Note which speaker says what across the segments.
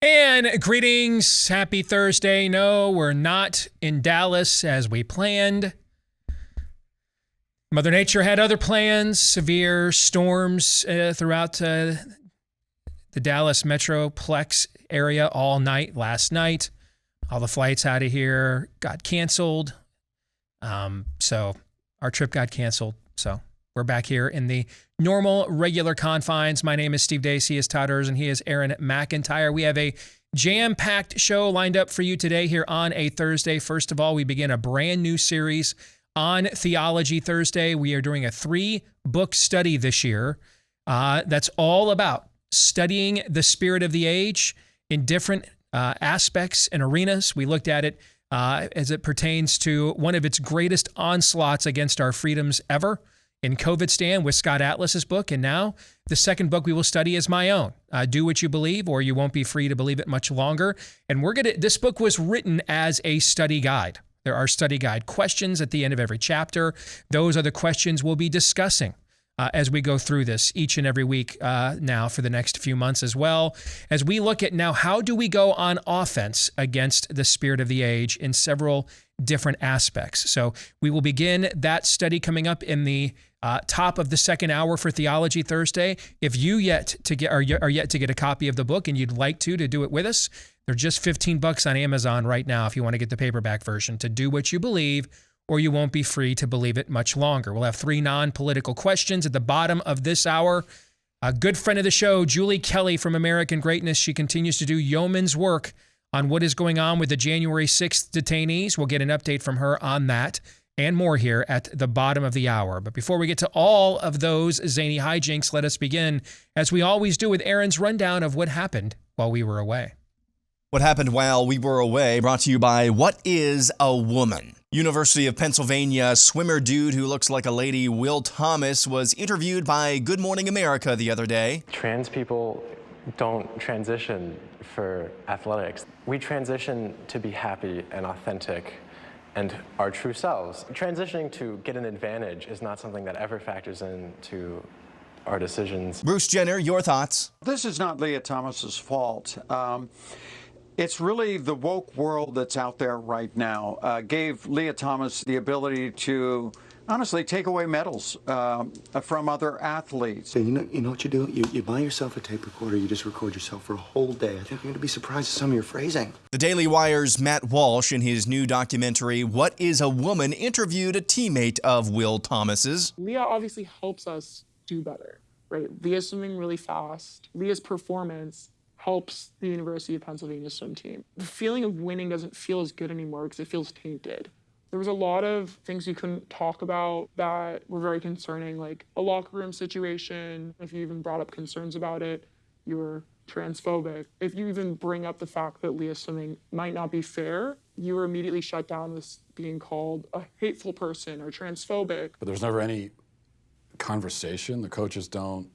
Speaker 1: And greetings, happy Thursday. No, we're not in Dallas as we planned. Mother Nature had other plans, severe storms throughout the Dallas Metroplex area all night last night. All the flights out of here got canceled. So our trip got canceled. So we're back here in the normal, regular confines. My name is Steve Deace. He is Todd and he is Aaron McIntyre. We have a jam-packed show lined up for you today here on a Thursday. First of all, we begin a brand new series on Theology Thursday. We are doing a 3-book study this year that's all about studying the spirit of the age in different aspects and arenas. We looked at it as it pertains to one of its greatest onslaughts against our freedoms ever in COVIDstan with Scott Atlas's book. And now the second book we will study is my own, Do What You Believe, or You Won't Be Free to Believe It Much Longer. And this book was written as a study guide. There are study guide questions at the end of every chapter. Those are the questions we'll be discussing as we go through this each and every week now for the next few months as well. As we look at now, how do we go on offense against the spirit of the age in several different aspects? So we will begin that study coming up in the top of the second hour for Theology Thursday. If you are yet to get a copy of the book and you'd like to do it with us, they're just $15 on Amazon right now if you want to get the paperback version, To Do What You Believe, or You Won't Be Free to Believe It Much Longer. We'll have 3 non-political questions at the bottom of this hour. A good friend of the show, Julie Kelly from American Greatness. She continues to do yeoman's work on what is going on with the January 6th detainees. We'll get an update from her on that and more here at the bottom of the hour. But before we get to all of those zany hijinks, let us begin, as we always do, with Aaron's rundown of what happened while we were away.
Speaker 2: What happened while we were away, brought to you by What is a Woman? University of Pennsylvania swimmer dude who looks like a lady, Will Thomas, was interviewed by Good Morning America the other day.
Speaker 3: Trans people don't transition for athletics. We transition to be happy and authentic and our true selves. Transitioning to get an advantage is not something that ever factors into our decisions.
Speaker 2: Bruce Jenner, your thoughts?
Speaker 4: This is not Leah Thomas's fault. It's really the woke world that's out there right now. Gave Leah Thomas the ability to, honestly, take away medals from other athletes.
Speaker 5: So you know what you do? You buy yourself a tape recorder, you just record yourself for a whole day. I think you're going to be surprised at some of your phrasing.
Speaker 2: The Daily Wire's Matt Walsh, in his new documentary, What is a Woman?, interviewed a teammate of Will Thomas's.
Speaker 6: Leah obviously helps us do better, right? Leah's swimming really fast. Leah's performance helps the University of Pennsylvania swim team. The feeling of winning doesn't feel as good anymore because it feels tainted. There was a lot of things you couldn't talk about that were very concerning, like a locker room situation. If you even brought up concerns about it, you were transphobic. If you even bring up the fact that Leah swimming might not be fair, you were immediately shut down as being called a hateful person or transphobic.
Speaker 7: But there's never any conversation. The coaches don't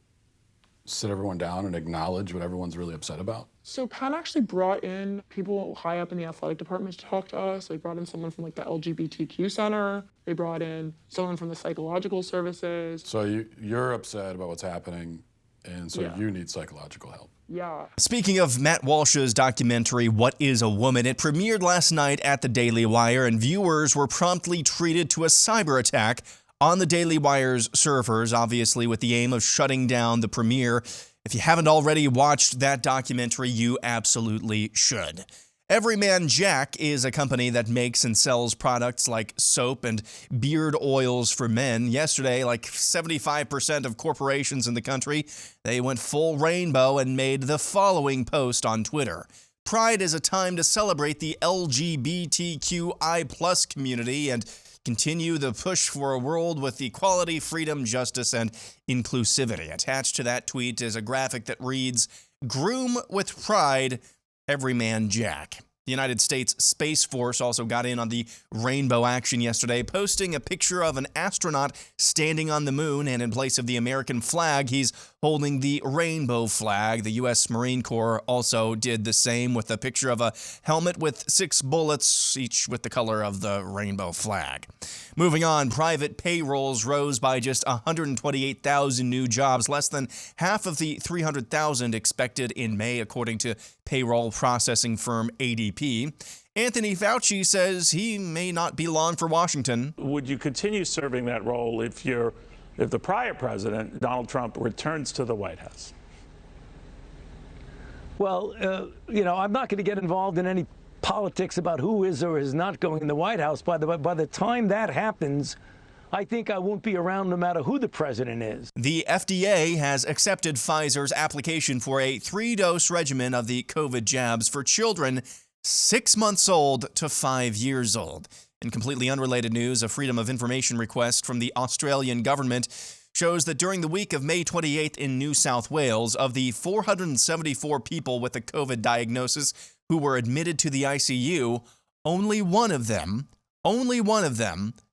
Speaker 7: sit everyone down and acknowledge what everyone's really upset about.
Speaker 6: So Penn actually brought in people high up in the athletic department to talk to us. They brought in someone from the LGBTQ center. They brought in someone from the psychological services.
Speaker 7: So you're upset about what's happening, and so
Speaker 6: Yeah.
Speaker 7: you need psychological help.
Speaker 6: Yeah.
Speaker 2: Speaking of Matt Walsh's documentary, What is a Woman?, it premiered last night at the Daily Wire, and viewers were promptly treated to a cyber attack on the Daily Wire's servers, obviously with the aim of shutting down the premiere. If you haven't already watched that documentary, you absolutely should. Everyman Jack is a company that makes and sells products like soap and beard oils for men. Yesterday, like 75% of corporations in the country, they went full rainbow and made the following post on Twitter. Pride is a time to celebrate the LGBTQI+ community and continue the push for a world with equality, freedom, justice, and inclusivity. Attached to that tweet is a graphic that reads, "Groom with pride, Everyman Jack." The United States Space Force also got in on the rainbow action yesterday, posting a picture of an astronaut standing on the moon, and in place of the American flag, he's holding the rainbow flag. The U.S. Marine Corps also did the same with a picture of a helmet with 6 bullets, each with the color of the rainbow flag. Moving on, private payrolls rose by just 128,000 new jobs, less than half of the 300,000 expected in May, according to payroll processing firm ADP. Anthony Fauci says he may not be long for Washington.
Speaker 8: Would you continue serving that role if the prior president, Donald Trump, returns to the White House?
Speaker 9: Well, I'm not going to get involved in any politics about who is or is not going in the White House. By the time that happens, I think I won't be around no matter who the president is.
Speaker 2: The FDA has accepted Pfizer's application for a 3-dose regimen of the COVID jabs for children 6 months old to 5 years old. In completely unrelated news, a Freedom of Information request from the Australian government shows that during the week of May 28th in New South Wales, of the 474 people with a COVID diagnosis who were admitted to the ICU, only one of them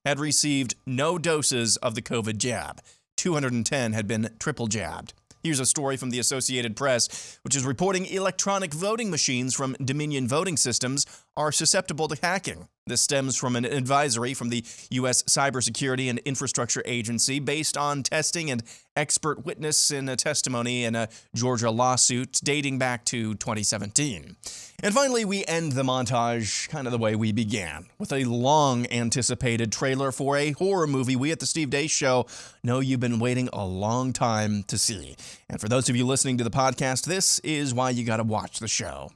Speaker 2: had received no doses of the COVID jab. 210 had been triple jabbed. Here's a story from the Associated Press, which is reporting electronic voting machines from Dominion Voting Systems are susceptible to hacking. This stems from an advisory from the U.S. Cybersecurity and Infrastructure Agency based on testing and expert witness in a testimony in a Georgia lawsuit dating back to 2017. And finally, we end the montage kind of the way we began, with a long-anticipated trailer for a horror movie we at the Steve Deace Show know you've been waiting a long time to see. And for those of you listening to the podcast, this is why you got to watch the show.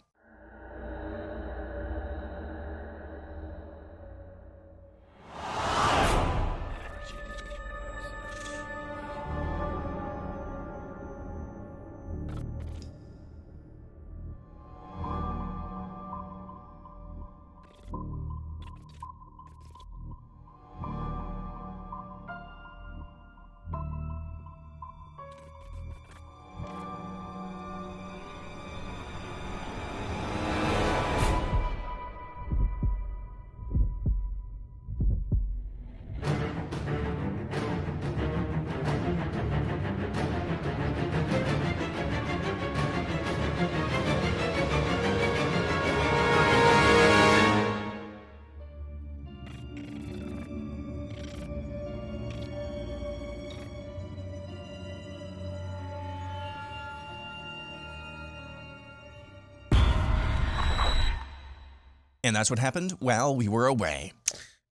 Speaker 2: And that's what happened while we were away.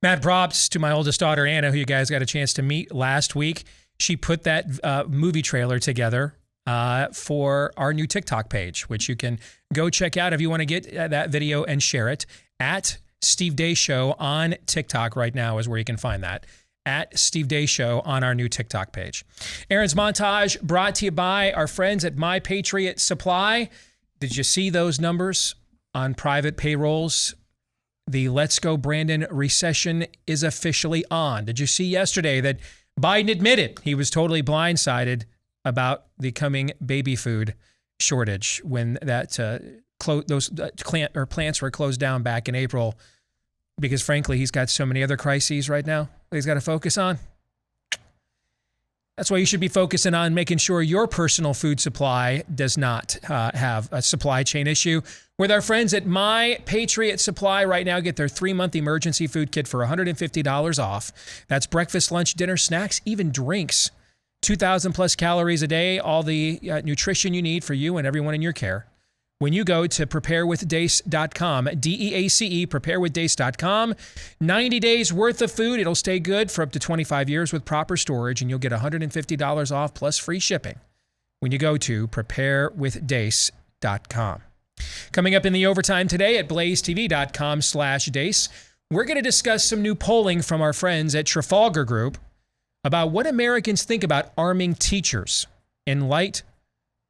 Speaker 1: Mad props to my oldest daughter, Anna, who you guys got a chance to meet last week. She put that movie trailer together for our new TikTok page, which you can go check out if you want to get that video and share it. At Steve Deace Show on TikTok right now is where you can find that. At Steve Deace Show on our new TikTok page. Aaron's montage brought to you by our friends at My Patriot Supply. Did you see those numbers on private payrolls? The Let's Go Brandon recession is officially on. Did you see yesterday that Biden admitted he was totally blindsided about the coming baby food shortage when that those plants were closed down back in April because, frankly, he's got so many other crises right now that he's got to focus on? That's why you should be focusing on making sure your personal food supply does not have a supply chain issue. With our friends at My Patriot Supply right now, get their 3-month emergency food kit for $150 off. That's breakfast, lunch, dinner, snacks, even drinks. 2,000 plus calories a day, all the nutrition you need for you and everyone in your care. When you go to preparewithdace.com, DEACE, preparewithdace.com, 90 days worth of food. It'll stay good for up to 25 years with proper storage, and you'll get $150 off plus free shipping when you go to preparewithdace.com. Coming up in the overtime today at blazetv.com/Deace, we're going to discuss some new polling from our friends at Trafalgar Group about what Americans think about arming teachers in light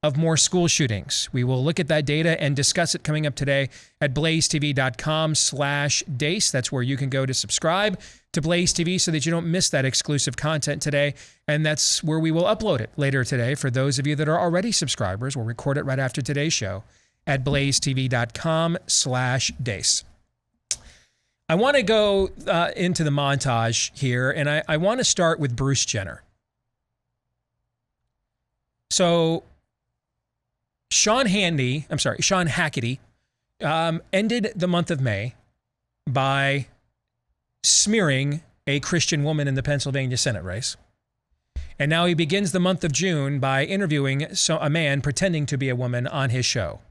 Speaker 1: of more school shootings. We will look at that data and discuss it coming up today at blazetv.com/Deace. That's where you can go to subscribe to Blaze TV so that you don't miss that exclusive content today. And that's where we will upload it later today. For those of you that are already subscribers, we'll record it right after today's show at blazetv.com/Deace. I want to go into the montage here, and I want to start with Bruce Jenner. So Sean Hannity ended the month of May by smearing a Christian woman in the Pennsylvania Senate race. And now he begins the month of June by interviewing a man pretending to be a woman on his show.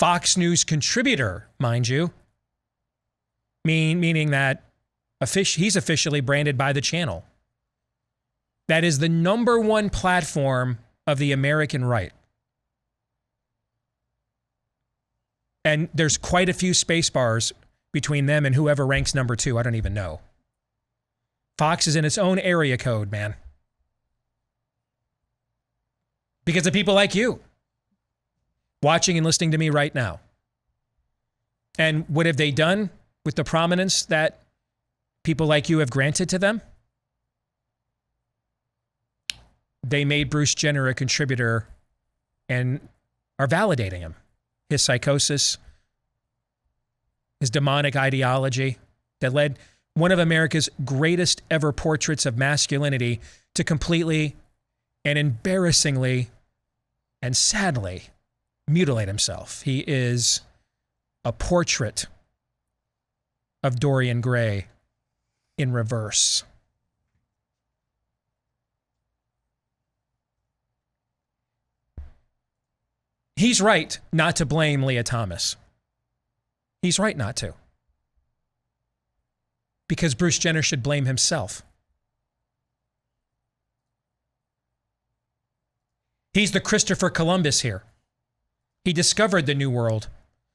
Speaker 1: Fox News contributor, mind you, meaning that he's officially branded by the channel. That is the #1 platform of the American right. And there's quite a few space bars between them and whoever ranks #2. I don't even know. Fox is in its own area code, man. Because of people like you watching and listening to me right now. And what have they done with the prominence that people like you have granted to them? They made Bruce Jenner a contributor and are validating him. His psychosis, his demonic ideology that led one of America's greatest ever portraits of masculinity to completely and embarrassingly and sadly mutilate himself. He is a portrait of Dorian Gray in reverse. He's right not to blame Leah Thomas. He's right not to. Because Bruce Jenner should blame himself. He's the Christopher Columbus here. He discovered the New World.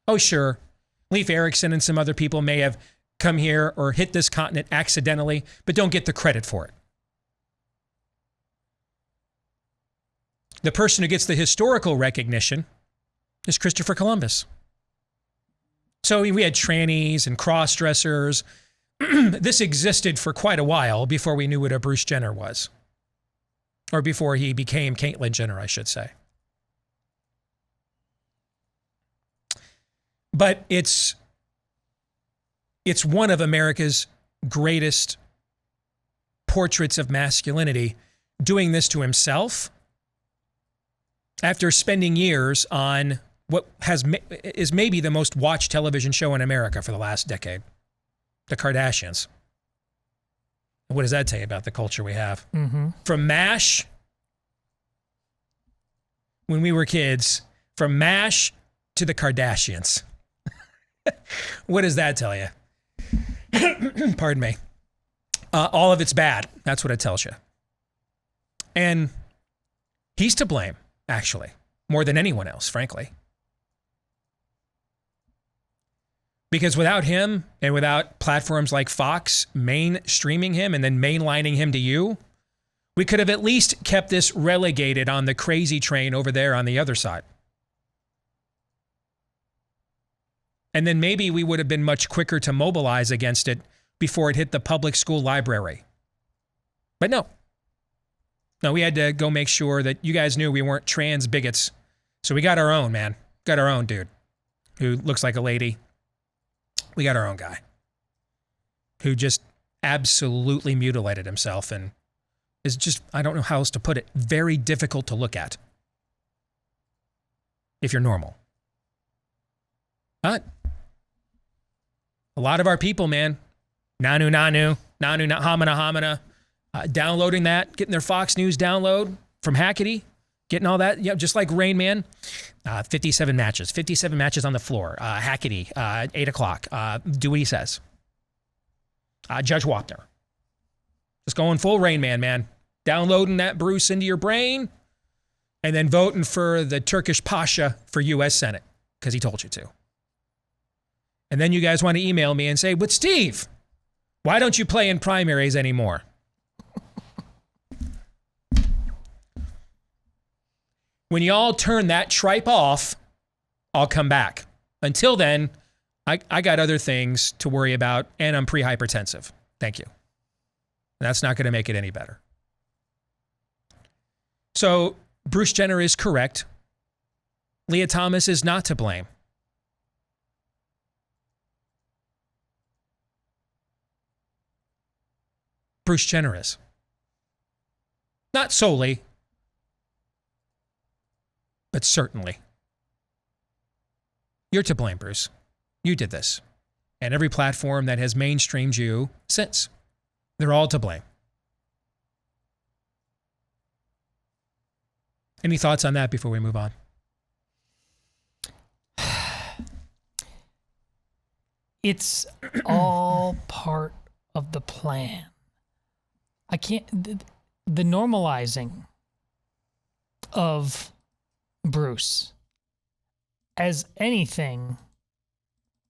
Speaker 1: Oh, sure, Leif Erikson and some other people may have come here or hit this continent accidentally, but don't get the credit for it. The person who gets the historical recognition is Christopher Columbus. So we had trannies and cross-dressers. This existed for quite a while before we knew what a Bruce Jenner was. Or before he became Caitlyn Jenner, I should say. But it's one of America's greatest portraits of masculinity, doing this to himself after spending years on what is maybe the most watched television show in America for the last decade, The Kardashians. What does that tell you about the culture we have? Mm-hmm. From MASH, when we were kids, from MASH to The Kardashians. What does that tell you? Pardon me. All of it's bad. That's what it tells you. And he's to blame, actually, more than anyone else, frankly. Because without him and without platforms like Fox mainstreaming him and then mainlining him to you, we could have at least kept this relegated on the crazy train over there on the other side. And then maybe we would have been much quicker to mobilize against it before it hit the public school library. But no. No, we had to go make sure that you guys knew we weren't trans bigots. So we got our own, man. Got our own dude who looks like a lady. We got our own guy who just absolutely mutilated himself and is just, I don't know how else to put it, very difficult to look at if you're normal. But a lot of our people, man, nanu, hamana, downloading that, getting their Fox News download from Hackety, getting all that, just like Rain Man. 57 matches on the floor. Hackety, 8 o'clock. Do what he says. Judge Wapner. Just going full Rain Man. Downloading that Bruce into your brain and then voting for the Turkish Pasha for U.S. Senate because he told you to. And then you guys want to email me and say, but Steve, why don't you play in primaries anymore? When y'all turn that tripe off, I'll come back. Until then, I got other things to worry about, and I'm pre-hypertensive. Thank you. That's not going to make it any better. So Bruce Jenner is correct. Leah Thomas is not to blame. Bruce Jenner is. Not solely, but certainly. You're to blame, Bruce. You did this. And every platform that has mainstreamed you since. They're all to blame. Any thoughts on that before we move on?
Speaker 10: It's all part of the plan. I can't, the normalizing of Bruce as anything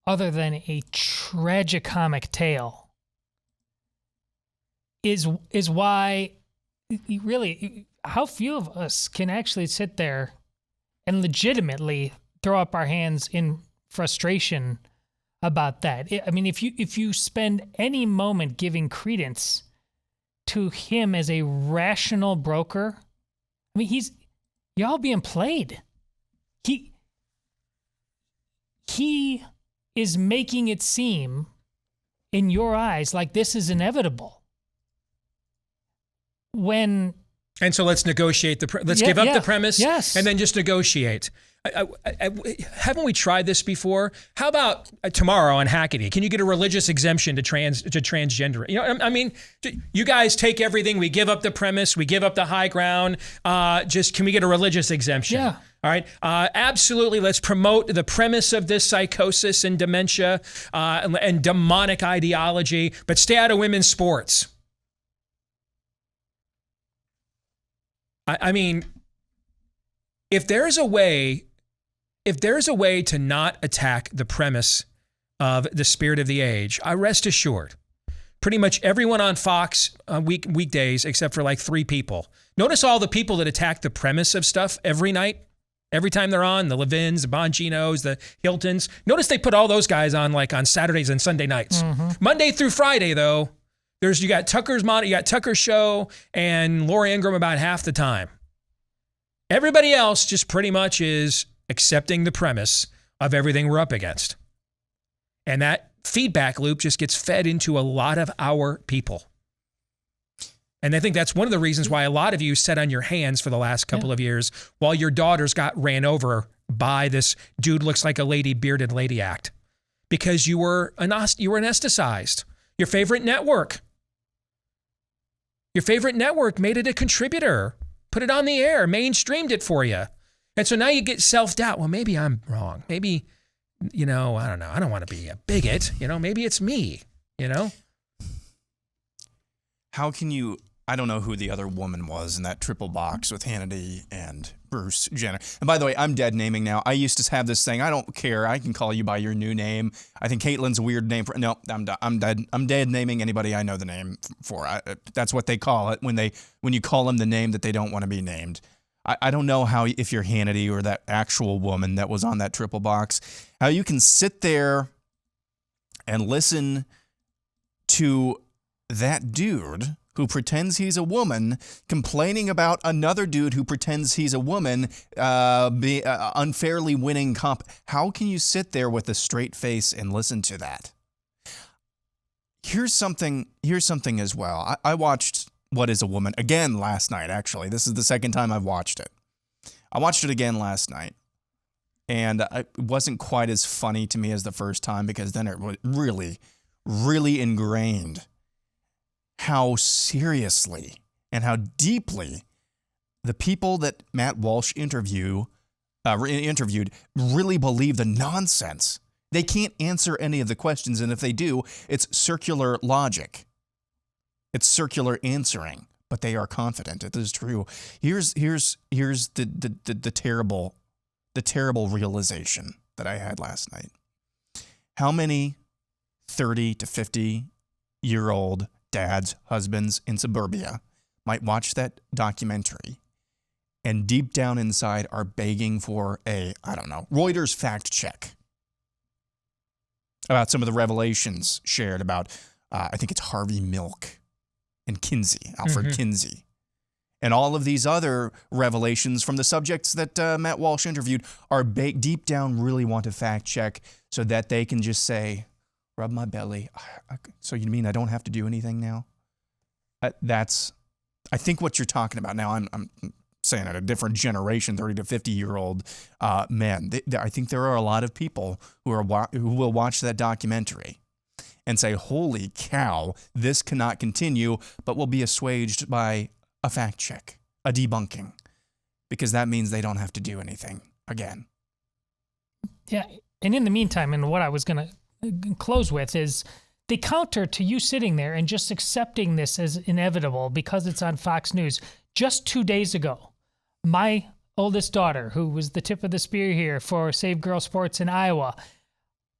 Speaker 10: other than a tragicomic tale is why you really, how few of us can actually sit there and legitimately throw up our hands in frustration about that. I mean, if you spend any moment giving credence to him as a rational broker, I mean, y'all being played. He is making it seem in your eyes like this is inevitable. And
Speaker 1: so let's negotiate let's give up the premise, and then just negotiate. Haven't we tried this before? How about tomorrow on Hackney? Can you get a religious exemption to transgender? You know, I mean, you guys take everything. We give up the premise. We give up the high ground. Just can we get a religious exemption?
Speaker 10: Yeah.
Speaker 1: All right. Absolutely. Let's promote the premise of this psychosis and dementia and demonic ideology, but stay out of women's sports. I mean, if there's a way to not attack the premise of the spirit of the age, I rest assured, pretty much everyone on Fox weekdays, except for like 3 people. Notice all the people that attack the premise of stuff every night, every time they're on, the Levins, the Bonginos, the Hiltons. Notice they put all those guys on like on Saturdays and Sunday nights. Mm-hmm. Monday through Friday, though, you got Tucker's show and Laura Ingraham about half the time. Everybody else just pretty much is accepting the premise of everything we're up against. And that feedback loop just gets fed into a lot of our people. And I think that's one of the reasons why a lot of you sat on your hands for the last couple of years while your daughters got ran over by this dude looks like a lady, bearded lady act. Because you were anesthetized. Your favorite network made it a contributor, put it on the air, mainstreamed it for you. And so now you get self-doubt. Well, maybe I'm wrong. Maybe, I don't know. I don't want to be a bigot. Maybe it's me,
Speaker 2: How can you, I don't know who the other woman was in that triple box with Hannity and Bruce Jenner. And by the way, I'm dead naming now. I used to have this thing. I don't care. I can call you by your new name. I think Caitlin's a weird name. No, I'm dead. I'm dead naming anybody I know the name for. That's what they call it when you call them the name that they don't want to be named. I don't know how, if you're Hannity or that actual woman that was on that triple box, how you can sit there and listen to that dude who pretends he's a woman complaining about another dude who pretends he's a woman unfairly winning comp. How can you sit there with a straight face and listen to that? Here's something as well. I watched What is a Woman again last night, actually. This is the second time I've watched it. I watched it again last night, and it wasn't quite as funny to me as the first time because then it was really, really ingrained how seriously and how deeply the people that Matt Walsh interviewed really believe the nonsense. They can't answer any of the questions, and if they do, it's circular logic. It's circular answering, but they are confident it is true. Here's the terrible realization that I had last night. How many 30 to 50-year-old dads, husbands in suburbia might watch that documentary and deep down inside are begging for a, Reuters fact check about some of the revelations shared about, I think it's Harvey Milk and Kinsey, Alfred Kinsey, and all of these other revelations from the subjects that Matt Walsh interviewed are deep down really want to fact check so that they can just say, rub my belly. So you mean I don't have to do anything now? That's, I think, what you're talking about. Now I'm saying at a different generation, 30 to 50-year-old men. I think there are a lot of people who will watch that documentary and say, holy cow, this cannot continue, but will be assuaged by a fact check, a debunking, because that means they don't have to do anything again.
Speaker 10: Yeah, and in the meantime, and what I was going to close with is the counter to you sitting there and just accepting this as inevitable because it's on Fox News. Just 2 days ago, my oldest daughter, who was the tip of the spear here for Save Girl Sports in Iowa,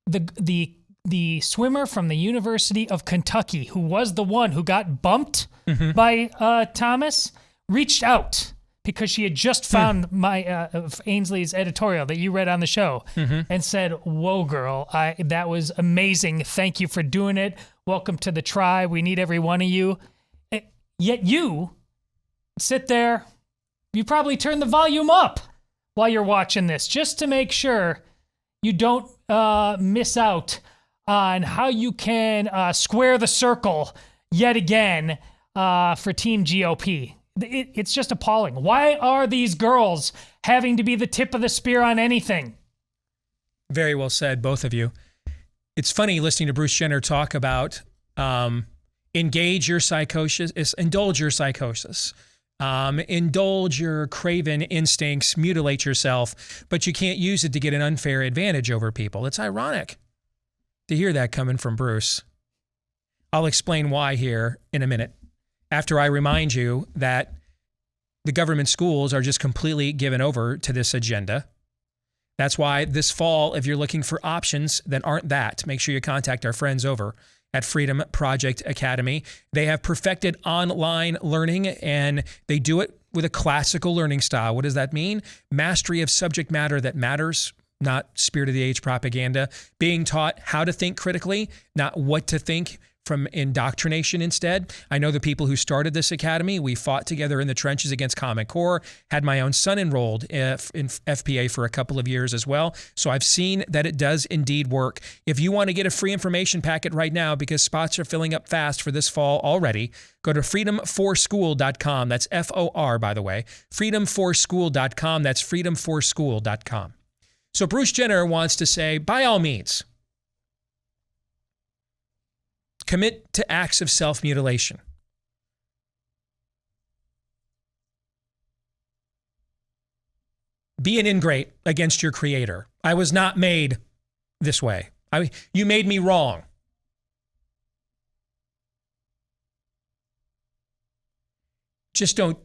Speaker 10: the swimmer from the University of Kentucky, who was the one who got bumped by Thomas, reached out because she had just found my Ainsley's editorial that you read on the show and said, "Whoa, girl, that was amazing. Thank you for doing it. Welcome to the tribe. We need every one of you." Yet you sit there, you probably turn the volume up while you're watching this just to make sure you don't miss out on how you can square the circle yet again for Team GOP. It's just appalling. Why are these girls having to be the tip of the spear on anything?
Speaker 1: Very well said, both of you. It's funny listening to Bruce Jenner talk about indulge your psychosis, indulge your craven instincts, mutilate yourself, but you can't use it to get an unfair advantage over people. It's ironic to hear that coming from Bruce. I'll explain why here in a minute, after I remind you that the government schools are just completely given over to this agenda. That's why this fall, if you're looking for options that aren't that, make sure you contact our friends over at Freedom Project Academy. They have perfected online learning, and they do it with a classical learning style. What does that mean? Mastery of subject matter that matters, not spirit of the age propaganda. Being taught how to think critically, not what to think from indoctrination instead. I know the people who started this academy. We fought together in the trenches against Common Core, had my own son enrolled in FPA for a couple of years as well. So I've seen that it does indeed work. If you want to get a free information packet right now, because spots are filling up fast for this fall already, go to freedom4school.com. That's FOR, by the way. freedom4school.com. That's freedom4school.com. So Bruce Jenner wants to say, by all means, commit to acts of self-mutilation. Be an ingrate against your creator. I was not made this way. You made me wrong. Just don't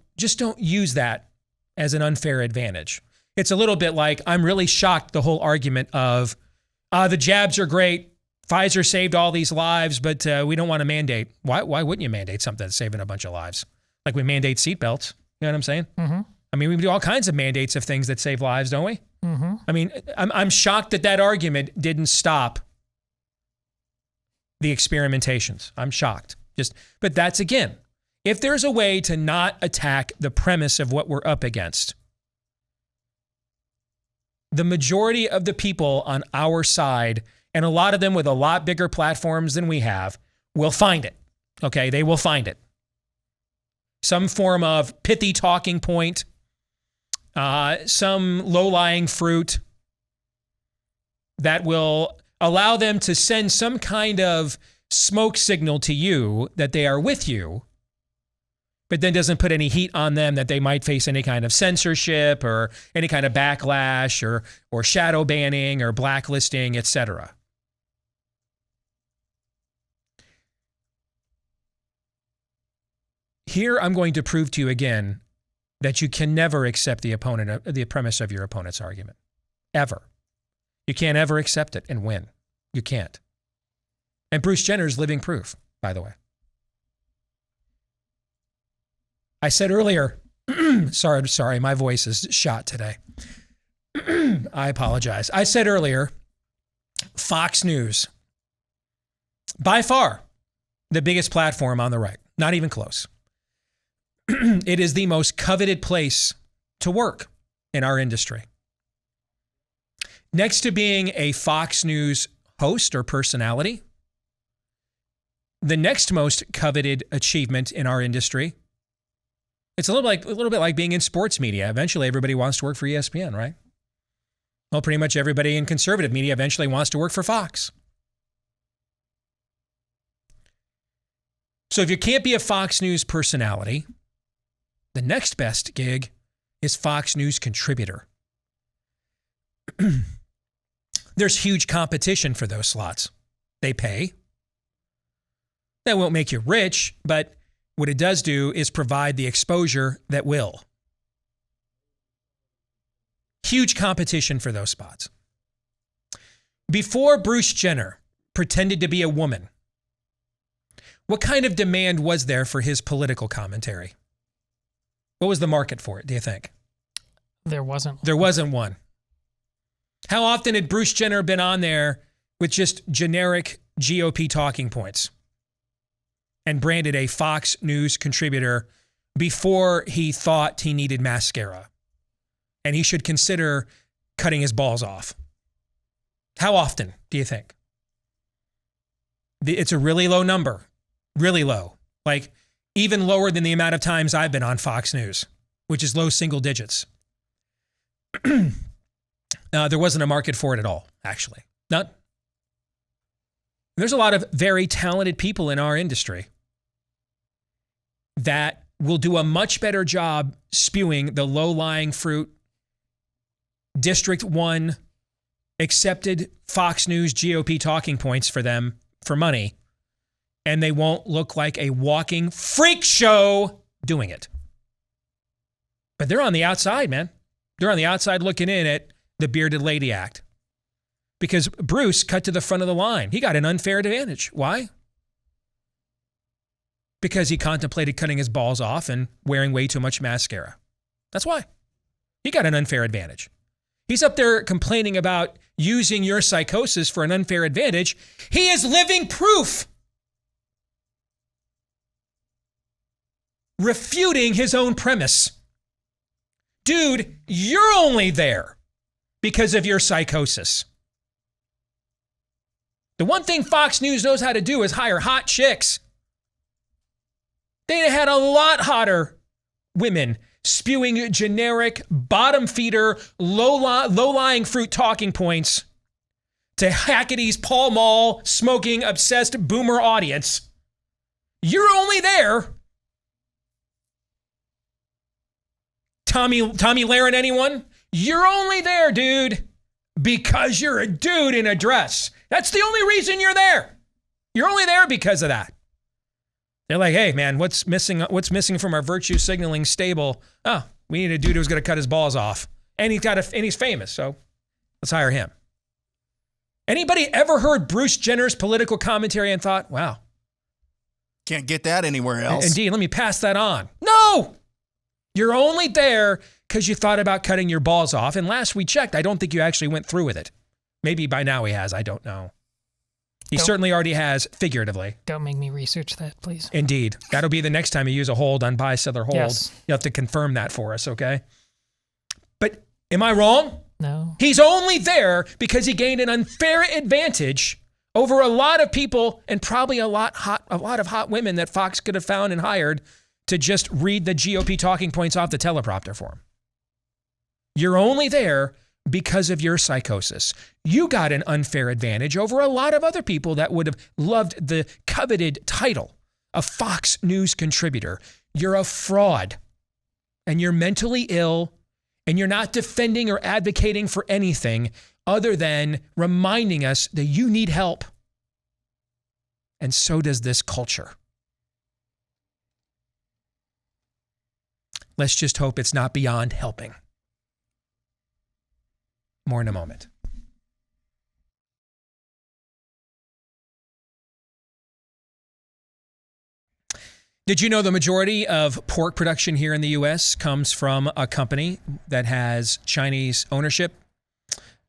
Speaker 1: use that as an unfair advantage. It's a little bit like, I'm really shocked the whole argument of the jabs are great. Pfizer saved all these lives, but we don't want to mandate. Why wouldn't you mandate something that's saving a bunch of lives? Like we mandate seatbelts. You know what I'm saying? Mm-hmm. I mean, we do all kinds of mandates of things that save lives, don't we? Mm-hmm. I mean, I'm shocked that argument didn't stop the experimentations. I'm shocked. But that's, again, if there's a way to not attack the premise of what we're up against, the majority of the people on our side, and a lot of them with a lot bigger platforms than we have, will find it. Okay, they will find it. Some form of pithy talking point, some low-lying fruit that will allow them to send some kind of smoke signal to you that they are with you, but then doesn't put any heat on them that they might face any kind of censorship or any kind of backlash or shadow banning or blacklisting, etc. Here, I'm going to prove to you again that you can never accept the premise of your opponent's argument. Ever. You can't ever accept it and win. You can't. And Bruce Jenner is living proof, by the way. I said earlier, sorry, my voice is shot today. I apologize. I said earlier, Fox News, by far the biggest platform on the right, not even close. It is the most coveted place to work in our industry. Next to being a Fox News host or personality, the next most coveted achievement in our industry, it's a little bit like being in sports media. Eventually, everybody wants to work for ESPN, right? Well, pretty much everybody in conservative media eventually wants to work for Fox. So if you can't be a Fox News personality, the next best gig is Fox News contributor. There's huge competition for those slots. They pay. That won't make you rich, but what it does do is provide the exposure that will. Huge competition for those spots. Before Bruce Jenner pretended to be a woman, what kind of demand was there for his political commentary? What was the market for it, do you think?
Speaker 10: There wasn't.
Speaker 1: There wasn't one. How often had Bruce Jenner been on there with just generic GOP talking points and branded a Fox News contributor before he thought he needed mascara and he should consider cutting his balls off? How often do you think? It's a really low number. Really low. Like even lower than the amount of times I've been on Fox News, which is low single digits. There wasn't a market for it at all, actually. Not. There's a lot of very talented people in our industry that will do a much better job spewing the low-lying fruit, District 1 accepted Fox News GOP talking points for them for money, and they won't look like a walking freak show doing it. But they're on the outside, man. They're on the outside looking in at the Bearded Lady Act. Because Bruce cut to the front of the line. He got an unfair advantage. Why? Because he contemplated cutting his balls off and wearing way too much mascara. That's why. He got an unfair advantage. He's up there complaining about using your psychosis for an unfair advantage. He is living proof. Refuting his own premise. Dude, you're only there because of your psychosis. The one thing Fox News knows how to do is hire hot chicks. They had a lot hotter women spewing generic, bottom feeder, low-lying fruit talking points to Hackett's Pall Mall smoking obsessed boomer audience. You're only there. Tommy Lahren, anyone? You're only there, dude, because you're a dude in a dress. That's the only reason you're there. You're only there because of that. They're like, hey, man, what's missing from our virtue signaling stable? Oh, we need a dude who's going to cut his balls off. And he's famous, so let's hire him. Anybody ever heard Bruce Jenner's political commentary and thought, wow.
Speaker 2: Can't get that anywhere else.
Speaker 1: Indeed, let me pass that on. No! You're only there because you thought about cutting your balls off. And last we checked, I don't think you actually went through with it. Maybe by now he has. I don't know. He certainly already has, figuratively.
Speaker 10: Don't make me research that, please.
Speaker 1: Indeed. That'll be the next time you use a hold on buy, seller, hold.
Speaker 10: Yes.
Speaker 1: You'll have to confirm that for us, okay? But am I wrong?
Speaker 10: No.
Speaker 1: He's only there because he gained an unfair advantage over a lot of people and probably a lot of hot women that Fox could have found and hired to just read the GOP talking points off the teleprompter for him. You're only there because of your psychosis. You got an unfair advantage over a lot of other people that would have loved the coveted title of Fox News contributor. You're a fraud, and you're mentally ill, and you're not defending or advocating for anything other than reminding us that you need help. And so does this culture. Let's just hope it's not beyond helping. More in a moment. Did you know the majority of pork production here in the U.S. comes from a company that has Chinese ownership?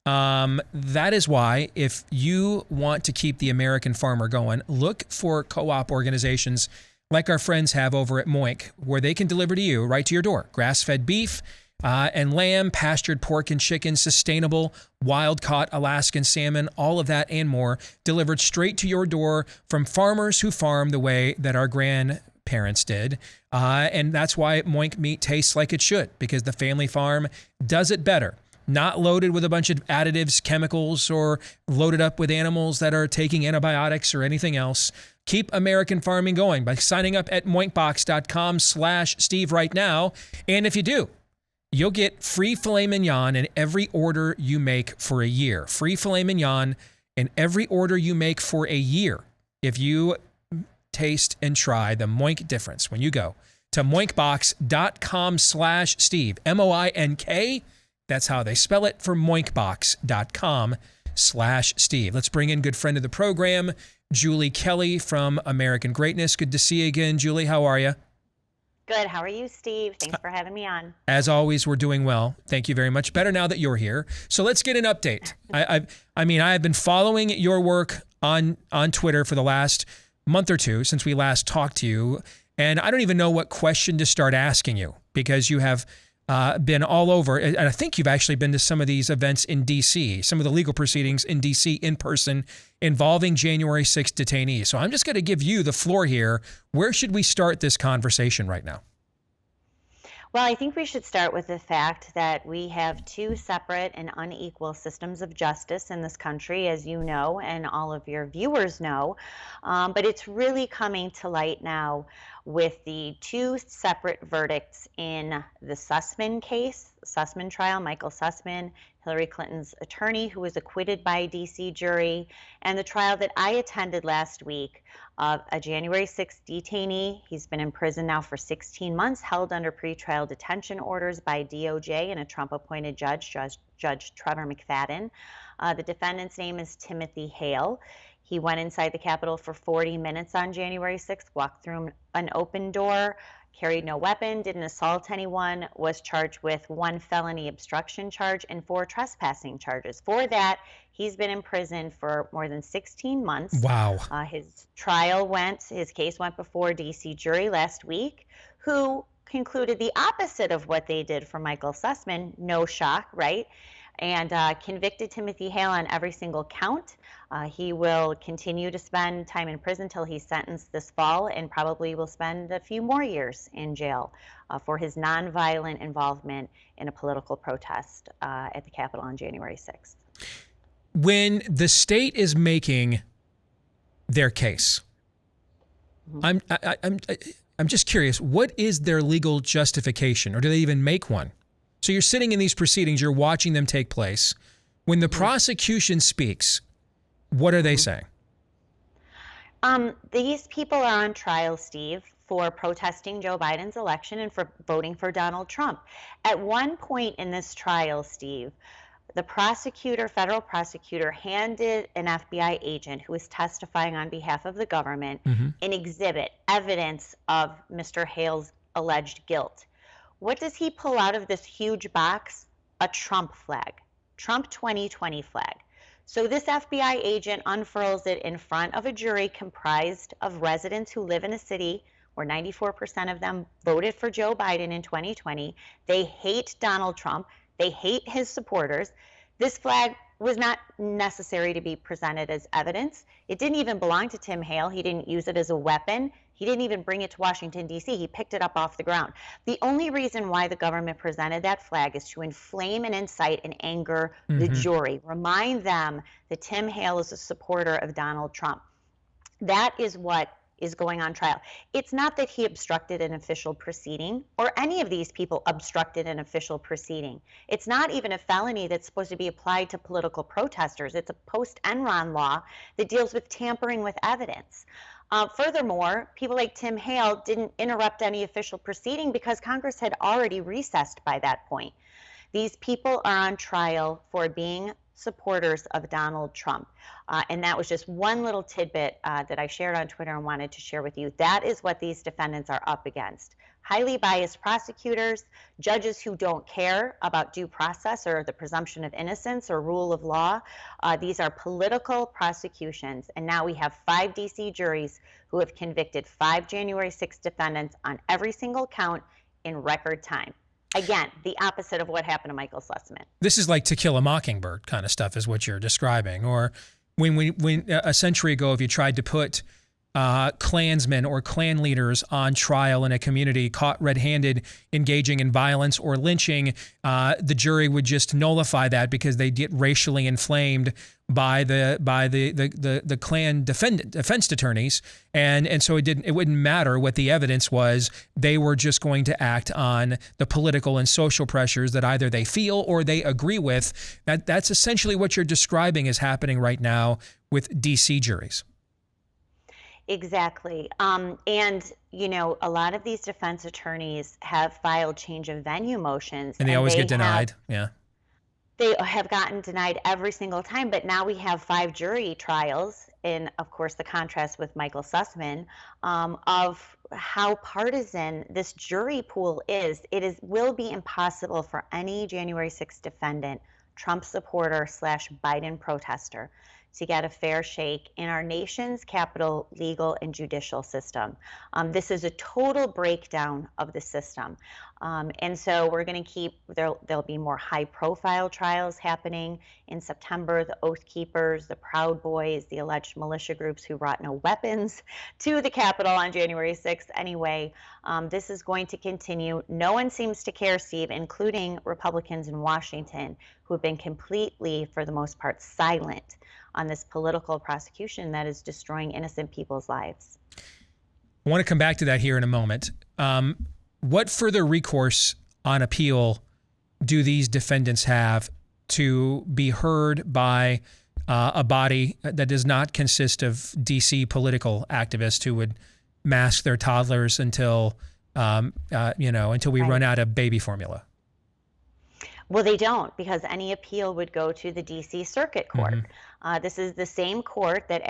Speaker 1: That is why, if you want to keep the American farmer going, look for co-op organizations like our friends have over at Moink, where they can deliver to you, right to your door, grass-fed beef and lamb, pastured pork and chicken, sustainable, wild-caught Alaskan salmon, all of that and more, delivered straight to your door from farmers who farm the way that our grandparents did. And that's why Moink meat tastes like it should, because the family farm does it better. Not loaded with a bunch of additives, chemicals, or loaded up with animals that are taking antibiotics or anything else. Keep American farming going by signing up at moinkbox.com/Steve right now. And if you do, you'll get free filet mignon in every order you make for a year. Free filet mignon in every order you make for a year. If you taste and try the Moink difference when you go to moinkbox.com/Steve, MOINK. That's how they spell it for moinkbox.com/Steve. Let's bring in good friend of the program, Julie Kelly from American Greatness. Good to see you again, Julie. How are you?
Speaker 11: Good. How are you, Steve? Thanks for having me on.
Speaker 1: As always, we're doing well. Thank you very much. Better now that you're here. So let's get an update. I have been following your work on Twitter for the last month or two since we last talked to you, and I don't even know what question to start asking you because you have been all over, and I think you've actually been to some of these events in D.C., some of the legal proceedings in D.C. in person involving January 6th detainees. So I'm just going to give you the floor here. Where should we start this conversation right now?
Speaker 11: Well, I think we should start with the fact that we have two separate and unequal systems of justice in this country, as you know, and all of your viewers know. But it's really coming to light now with the two separate verdicts in the Sussman case, Sussman trial, Michael Sussman, Hillary Clinton's attorney who was acquitted by a D.C. jury, and the trial that I attended last week of a January 6th detainee. He's been in prison now for 16 months, held under pretrial detention orders by DOJ and a Trump-appointed judge, Judge Trevor McFadden. The defendant's name is Timothy Hale. He went inside the Capitol for 40 minutes on January 6th, walked through an open door, carried no weapon, didn't assault anyone, was charged with 1 felony obstruction charge and 4 trespassing charges. For that, he's been in prison for more than 16 months.
Speaker 1: Wow.
Speaker 11: His case went before a D.C. jury last week, who concluded the opposite of what they did for Michael Sussman. No shock, right? And convicted Timothy Hale on every single count. He will continue to spend time in prison till he's sentenced this fall, and probably will spend a few more years in jail for his nonviolent involvement in a political protest at the Capitol on January 6th.
Speaker 1: When the state is making their case, I'm just curious, what is their legal justification, or do they even make one? So you're sitting in these proceedings, you're watching them take place. When the prosecution speaks, what are they saying?
Speaker 11: These people are on trial, Steve, for protesting Joe Biden's election and for voting for Donald Trump. At one point in this trial, Steve, the federal prosecutor, handed an FBI agent who was testifying on behalf of the government an exhibit, evidence of Mr. Hale's alleged guilt. What does he pull out of this huge box? A Trump flag, Trump 2020 flag. So this FBI agent unfurls it in front of a jury comprised of residents who live in a city where 94% of them voted for Joe Biden in 2020. They hate Donald Trump. They hate his supporters. This flag was not necessary to be presented as evidence. It didn't even belong to Tim Hale. He didn't use it as a weapon. He didn't even bring it to Washington, D.C. He picked it up off the ground. The only reason why the government presented that flag is to inflame and incite and anger the jury, remind them that Tim Hale is a supporter of Donald Trump. That is what is going on trial. It's not that he obstructed an official proceeding, or any of these people obstructed an official proceeding. It's not even a felony that's supposed to be applied to political protesters. It's a post-Enron law that deals with tampering with evidence. Furthermore, people like Tim Hale didn't interrupt any official proceeding because Congress had already recessed by that point. These people are on trial for being supporters of Donald Trump. And that was just one little tidbit that I shared on Twitter and wanted to share with you. That is what these defendants are up against. Highly biased prosecutors, judges who don't care about due process or the presumption of innocence or rule of law. These are political prosecutions. And now we have 5 D.C. juries who have convicted 5 January 6 defendants on every single count in record time. Again, the opposite of what happened to Michael Sussman.
Speaker 1: This is like To Kill a Mockingbird kind of stuff is what you're describing. Or when a century ago, if you tried to put Klansmen or Klan leaders on trial in a community caught red-handed engaging in violence or lynching, the jury would just nullify that because they get racially inflamed by the Klan defense attorneys, and so it wouldn't matter what the evidence was. They were just going to act on the political and social pressures that either they feel or they agree with. That's essentially what you're describing is happening right now with DC juries.
Speaker 11: Exactly. And, you know, a lot of these defense attorneys have filed change of venue motions.
Speaker 1: And they always get denied. Yeah.
Speaker 11: They have gotten denied every single time. But now we have 5 jury trials in, of course, the contrast with Michael Sussman, of how partisan this jury pool is. It will be impossible for any January 6th defendant, Trump supporter / Biden protester to get a fair shake in our nation's capital legal and judicial system. This is a total breakdown of the system. And so we're going to keep, there'll be more high-profile trials happening in September. The Oath Keepers, the Proud Boys, the alleged militia groups who brought no weapons to the Capitol on January 6th. Anyway, this is going to continue. No one seems to care, Steve, including Republicans in Washington, who have been completely, for the most part, silent on this political prosecution that is destroying innocent people's lives.
Speaker 1: I want to come back to that here in a moment. What further recourse on appeal do these defendants have to be heard by a body that does not consist of DC political activists who would mask their toddlers until we run out of baby formula?
Speaker 11: Well, they don't, because any appeal would go to the DC Circuit Court. This is the same court that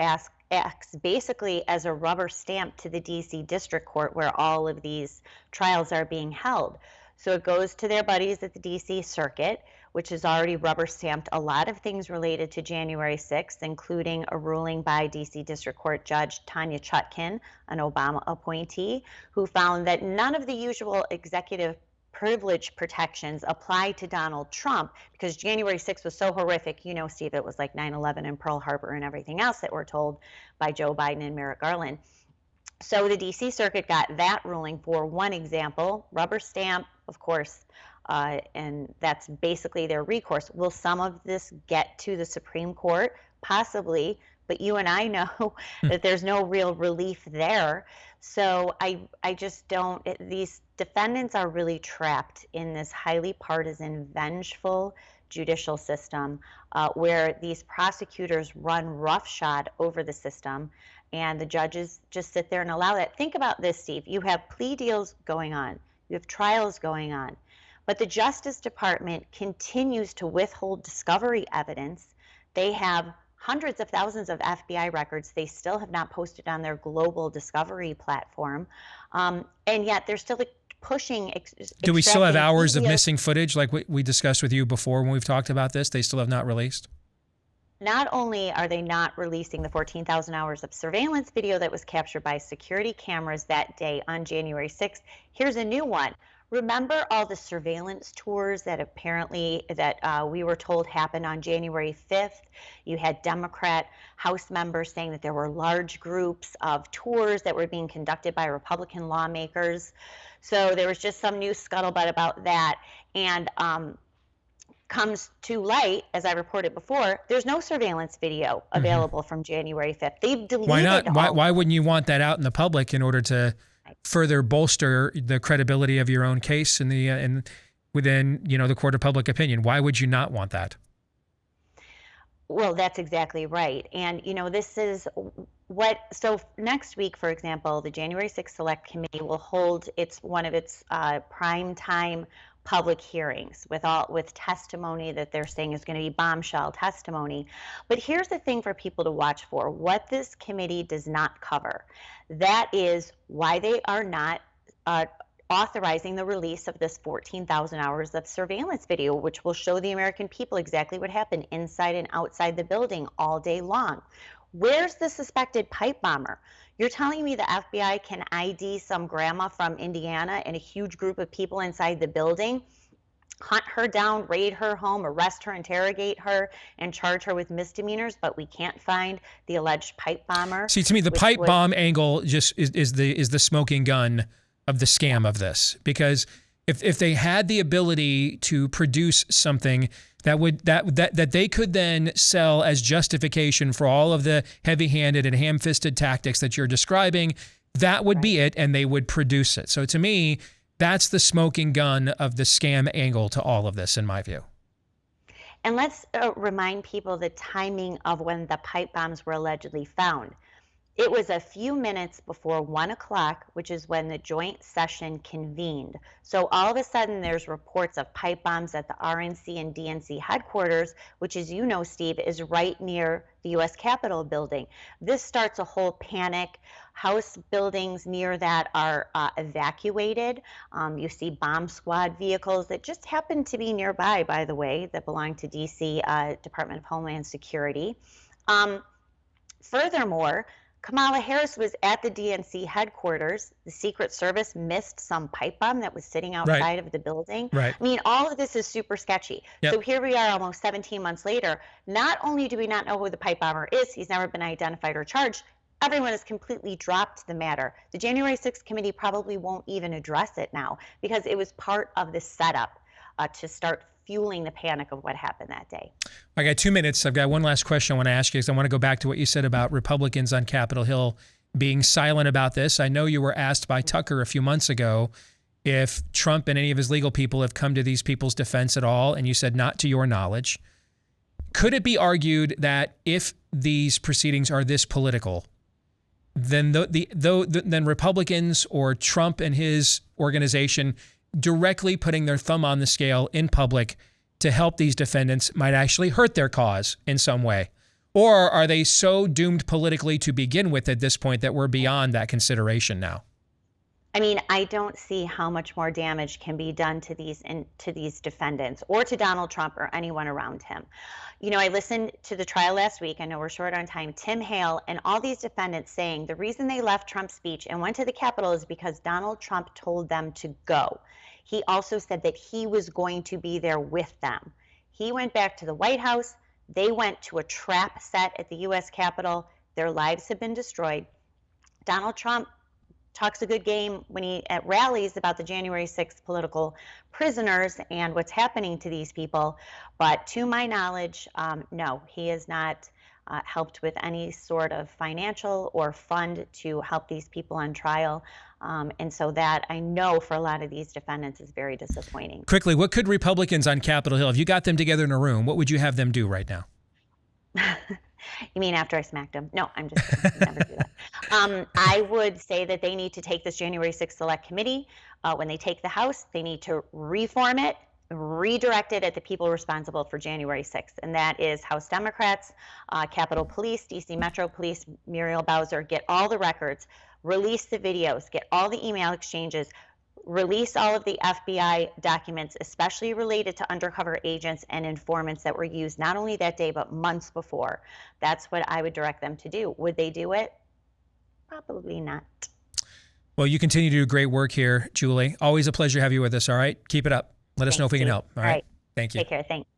Speaker 11: acts basically as a rubber stamp to the DC District Court, where all of these trials are being held. So it goes to their buddies at the DC Circuit, which has already rubber stamped a lot of things related to January 6th, including a ruling by DC District Court Judge Tanya Chutkan, an Obama appointee, who found that none of the usual executive privilege protections apply to Donald Trump, because January 6th was so horrific. You know, Steve, it was like 9/11 and Pearl Harbor and everything else that we're told by Joe Biden and Merrick Garland. So the DC Circuit got that ruling for one example, rubber stamp, of course, and that's basically their recourse. Will some of this get to the Supreme Court? Possibly, but you and I know that there's no real relief there. So I just don't, these defendants are really trapped in this highly partisan, vengeful judicial system where these prosecutors run roughshod over the system, and the judges just sit there and allow that. Think about this, Steve. You have plea deals going on. You have trials going on. But the Justice Department continues to withhold discovery evidence. They have hundreds of thousands of FBI records they still have not posted on their global discovery platform. And yet they're still pushing.
Speaker 1: Do we still have hours of missing footage like we discussed with you before when we've talked about this? They still have not released?
Speaker 11: Not only are they not releasing the 14,000 hours of surveillance video that was captured by security cameras that day on January 6th, here's a new one. Remember all the surveillance tours that apparently we were told happened on January 5th? You had Democrat House members saying that there were large groups of tours that were being conducted by Republican lawmakers. So there was just some new scuttlebutt about that. And comes to light, as I reported before, there's no surveillance video available from January 5th. They've deleted
Speaker 1: Why not? Why wouldn't you want that out in the public in order to further bolster the credibility of your own case within the court of public opinion? Why would you not want that?
Speaker 11: Well, that's exactly right. And, this is so next week, for example, the January 6th Select Committee will hold one of its prime time public hearings with testimony that they're saying is going to be bombshell testimony. But here's the thing for people to watch for. What this committee does not cover, that is why they are not authorizing the release of this 14,000 hours of surveillance video, which will show the American people exactly what happened inside and outside the building all day long. Where's the suspected pipe bomber? You're telling me the FBI can ID some grandma from Indiana and a huge group of people inside the building hunt her down, raid her home, arrest her, interrogate her, and charge her with misdemeanors, but we can't find the alleged pipe bomber.
Speaker 1: See, to me, the pipe bomb angle just is the smoking gun of the scam of this, because if they had the ability to produce something that they could then sell as justification for all of the heavy-handed and ham-fisted tactics that you're describing, that would be it, and they would produce it. So to me, that's the smoking gun of the scam angle to all of this, in my view.
Speaker 11: And let's remind people the timing of when the pipe bombs were allegedly found. It was a few minutes before 1 o'clock, which is when the joint session convened. So all of a sudden, there's reports of pipe bombs at the RNC and DNC headquarters, which, as you know, Steve, is right near the U.S. Capitol building. This starts a whole panic. House buildings near that are evacuated. You see bomb squad vehicles that just happen to be nearby, by the way, that belong to D.C. Department of Homeland Security. Furthermore, Kamala Harris was at the DNC headquarters. The Secret Service missed some pipe bomb that was sitting outside of the building.
Speaker 1: Right.
Speaker 11: I mean, all of this is super sketchy.
Speaker 1: Yep.
Speaker 11: So here we are almost 17 months later. Not only do we not know who the pipe bomber is, he's never been identified or charged, everyone has completely dropped the matter. The January 6th committee probably won't even address it now because it was part of the setup to start fueling the panic of what happened that day.
Speaker 1: I got 2 minutes. I've got one last question I want to ask you because I want to go back to what you said about Republicans on Capitol Hill being silent about this. I know you were asked by Tucker a few months ago if Trump and any of his legal people have come to these people's defense at all, and you said not to your knowledge. Could it be argued that if these proceedings are this political, then then Republicans or Trump and his organization directly putting their thumb on the scale in public to help these defendants might actually hurt their cause in some way? Or are they so doomed politically to begin with at this point that we're beyond that consideration now?
Speaker 11: I mean, I don't see how much more damage can be done to these defendants or to Donald Trump or anyone around him. You know, I listened to the trial last week. I know we're short on time. Tim Hale and all these defendants saying the reason they left Trump's speech and went to the Capitol is because Donald Trump told them to go. He also said that he was going to be there with them. He went back to the White House. They went to a trap set at the U.S. Capitol. Their lives have been destroyed. Donald Trump talks a good game when he at rallies about the January 6th political prisoners and what's happening to these people. But to my knowledge, no, he has not helped with any sort of financial or fund to help these people on trial. And so that I know for a lot of these defendants is very disappointing.
Speaker 1: Quickly, what could Republicans on Capitol Hill, if you got them together in a room, what would you have them do right now?
Speaker 11: You mean after I smacked them? No, I'm just kidding. Never do that. I would say that they need to take this January 6th Select Committee. When they take the House, they need to reform it, redirect it at the people responsible for January 6th. And that is House Democrats, Capitol Police, DC Metro Police, Muriel Bowser. Get all the records, release the videos, get all the email exchanges, release all of the FBI documents, especially related to undercover agents and informants that were used not only that day, but months before. That's what I would direct them to do. Would they do it? Probably not.
Speaker 1: Well, you continue to do great work here, Julie. Always a pleasure to have you with us, all right? Keep it up. Let us know if we can help, all right? Thank you.
Speaker 11: Take care. Thanks.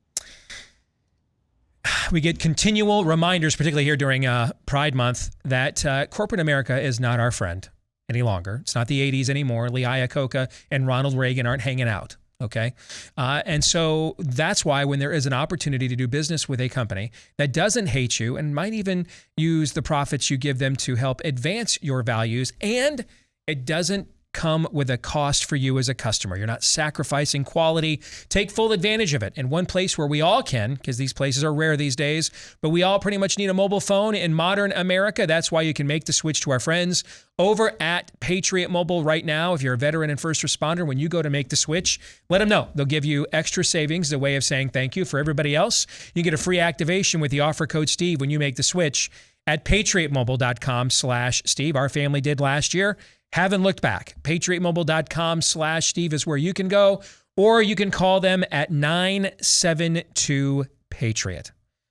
Speaker 1: We get continual reminders, particularly here during Pride Month, that corporate America is not our friend any longer. It's not the 80s anymore. Lee Iacocca and Ronald Reagan aren't hanging out, okay? And so that's why when there is an opportunity to do business with a company that doesn't hate you and might even use the profits you give them to help advance your values, and it doesn't come with a cost for you as a customer. You're not sacrificing quality. Take full advantage of it. And one place where we all can, because these places are rare these days, but we all pretty much need a mobile phone in modern America. That's why you can make the switch to our friends over at Patriot Mobile right now. If you're a veteran and first responder, when you go to make the switch, let them know. They'll give you extra savings, a way of saying thank you. For everybody else, you get a free activation with the offer code Steve when you make the switch at patriotmobile.com/Steve. Our family did last year. Haven't looked back. patriotmobile.com/Steve is where you can go, or you can call them at 972-PATRIOT.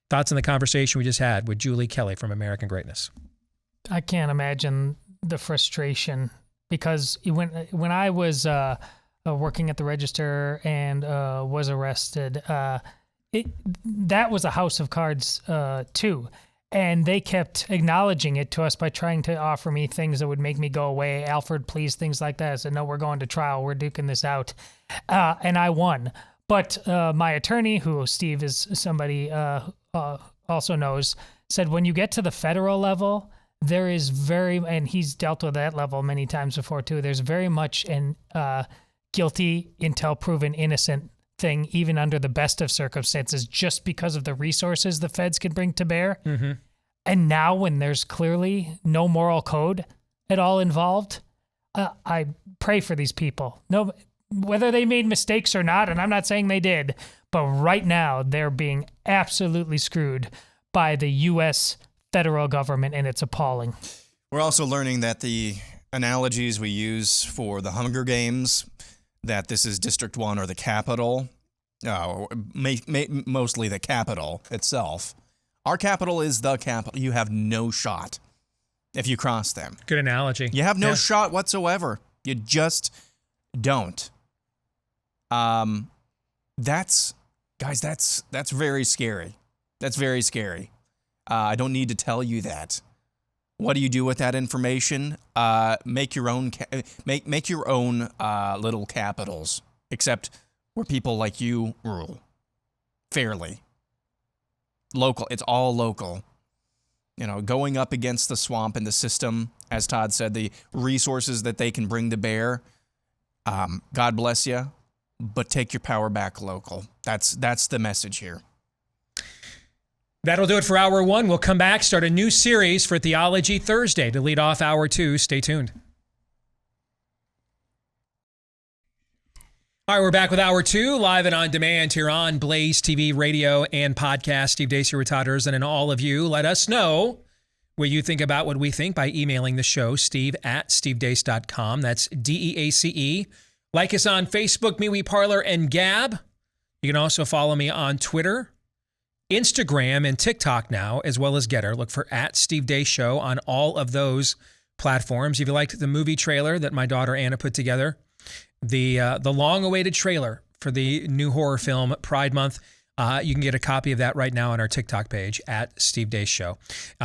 Speaker 1: Thoughts on the conversation we just had with Julie Kelly from American Greatness?
Speaker 10: I can't imagine the frustration, because when I was working at the register and was arrested. That was a house of cards too. And they kept acknowledging it to us by trying to offer me things that would make me go away. Alfred, please, things like that. I said, no, we're going to trial. We're duking this out. And I won. But my attorney, who Steve is somebody also knows, said when you get to the federal level, there is and he's dealt with that level many times before too, there's very much an guilty until proven innocent thing, even under the best of circumstances, just because of the resources the feds can bring to bear. Mm-hmm. And now when there's clearly no moral code at all involved, I pray for these people. No, whether they made mistakes or not, and I'm not saying they did, but right now they're being absolutely screwed by the U.S. federal government, and it's appalling.
Speaker 2: We're also learning that the analogies we use for the Hunger Games, that this is District 1 or the Capitol, mostly the Capitol itself. Our capital is the Capitol. You have no shot if you cross them.
Speaker 1: Good analogy.
Speaker 2: You have no shot whatsoever. You just don't. That's very scary. That's very scary. I don't need to tell you that. What do you do with that information? Make your own make your own little capitals, except where people like you rule fairly. Local. It's all local. You know, going up against the swamp and the system, as Todd said, the resources that they can bring to bear. God bless you, but take your power back local. That's the message here.
Speaker 1: That'll do it for Hour 1. We'll come back, start a new series for Theology Thursday to lead off Hour 2. Stay tuned. All right, we're back with Hour 2, live and on demand here on Blaze TV, radio, and podcast. Steve Deace here with Todd Erzan, and all of you, let us know what you think about what we think by emailing the show, steve@stevedeace.com. That's DEACE. Like us on Facebook, MeWe, Parler, and Gab. You can also follow me on Twitter, Instagram, and TikTok now, as well as Getter. Look for @Steve Deace Show on all of those platforms. If you liked the movie trailer that my daughter Anna put together, the long-awaited trailer for the new horror film Pride Month, you can get a copy of that right now on our TikTok page @Steve Deace Show.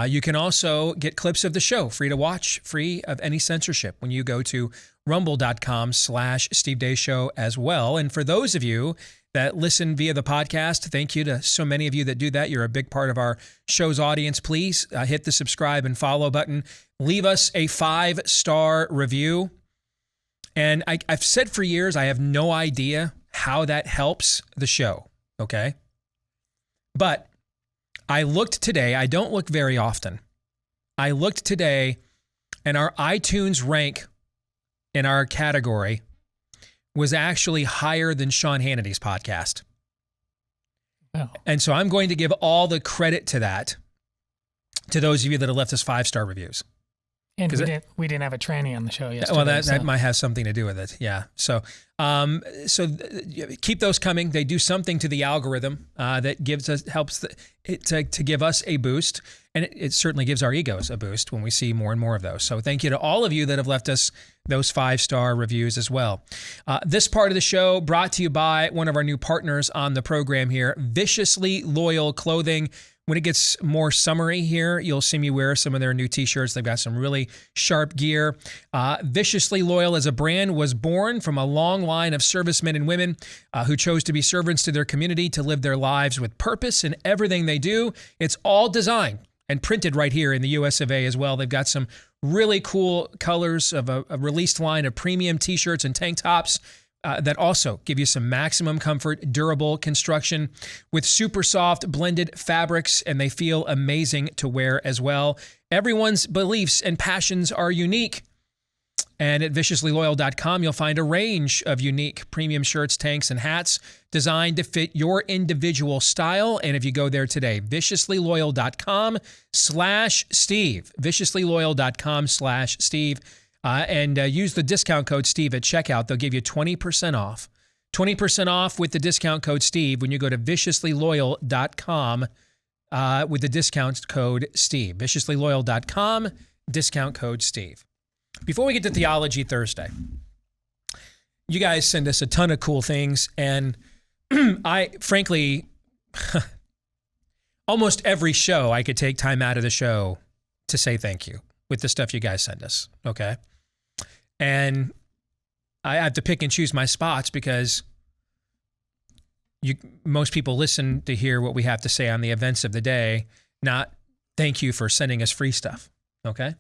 Speaker 1: You can also get clips of the show, free to watch, free of any censorship, when you go to rumble.com/Steve Deace Show as well. And for those of you that listen via the podcast, thank you to so many of you that do that. You're a big part of our show's audience. Please hit the subscribe and follow button. Leave us a 5-star review. And I've said for years, I have no idea how that helps the show, okay? But I looked today. I don't look very often. I looked today, and our iTunes rank in our category was actually higher than Sean Hannity's podcast. Oh. And so I'm going to give all the credit to that, to those of you that have left us 5-star reviews.
Speaker 10: And we didn't have a tranny on the show yesterday.
Speaker 1: Well, that might have something to do with it. Yeah. So keep those coming. They do something to the algorithm that helps to give us a boost, and it certainly gives our egos a boost when we see more and more of those. So thank you to all of you that have left us those 5-star reviews as well. This part of the show brought to you by one of our new partners on the program here, Viciously Loyal Clothing. When it gets more summery here, you'll see me wear some of their new t-shirts. They've got some really sharp gear. Viciously Loyal as a brand was born from a long line of servicemen and women who chose to be servants to their community, to live their lives with purpose in everything they do. It's all designed and printed right here in the US of A as well. They've got some really cool colors of a released line of premium t-shirts and tank tops that also give you some maximum comfort, durable construction with super soft blended fabrics, and they feel amazing to wear as well. Everyone's beliefs and passions are unique. And at viciouslyloyal.com, you'll find a range of unique premium shirts, tanks, and hats designed to fit your individual style. And if you go there today, viciouslyloyal.com/Steve, viciouslyloyal.com/Steve, and use the discount code Steve at checkout. They'll give you 20% off. 20% off with the discount code Steve when you go to viciouslyloyal.com with the discount code Steve. viciouslyloyal.com, discount code Steve. Before we get to Theology Thursday, you guys send us a ton of cool things, and I frankly, almost every show I could take time out of the show to say thank you with the stuff you guys send us, okay? And I have to pick and choose my spots because most people listen to hear what we have to say on the events of the day, not thank you for sending us free stuff, okay?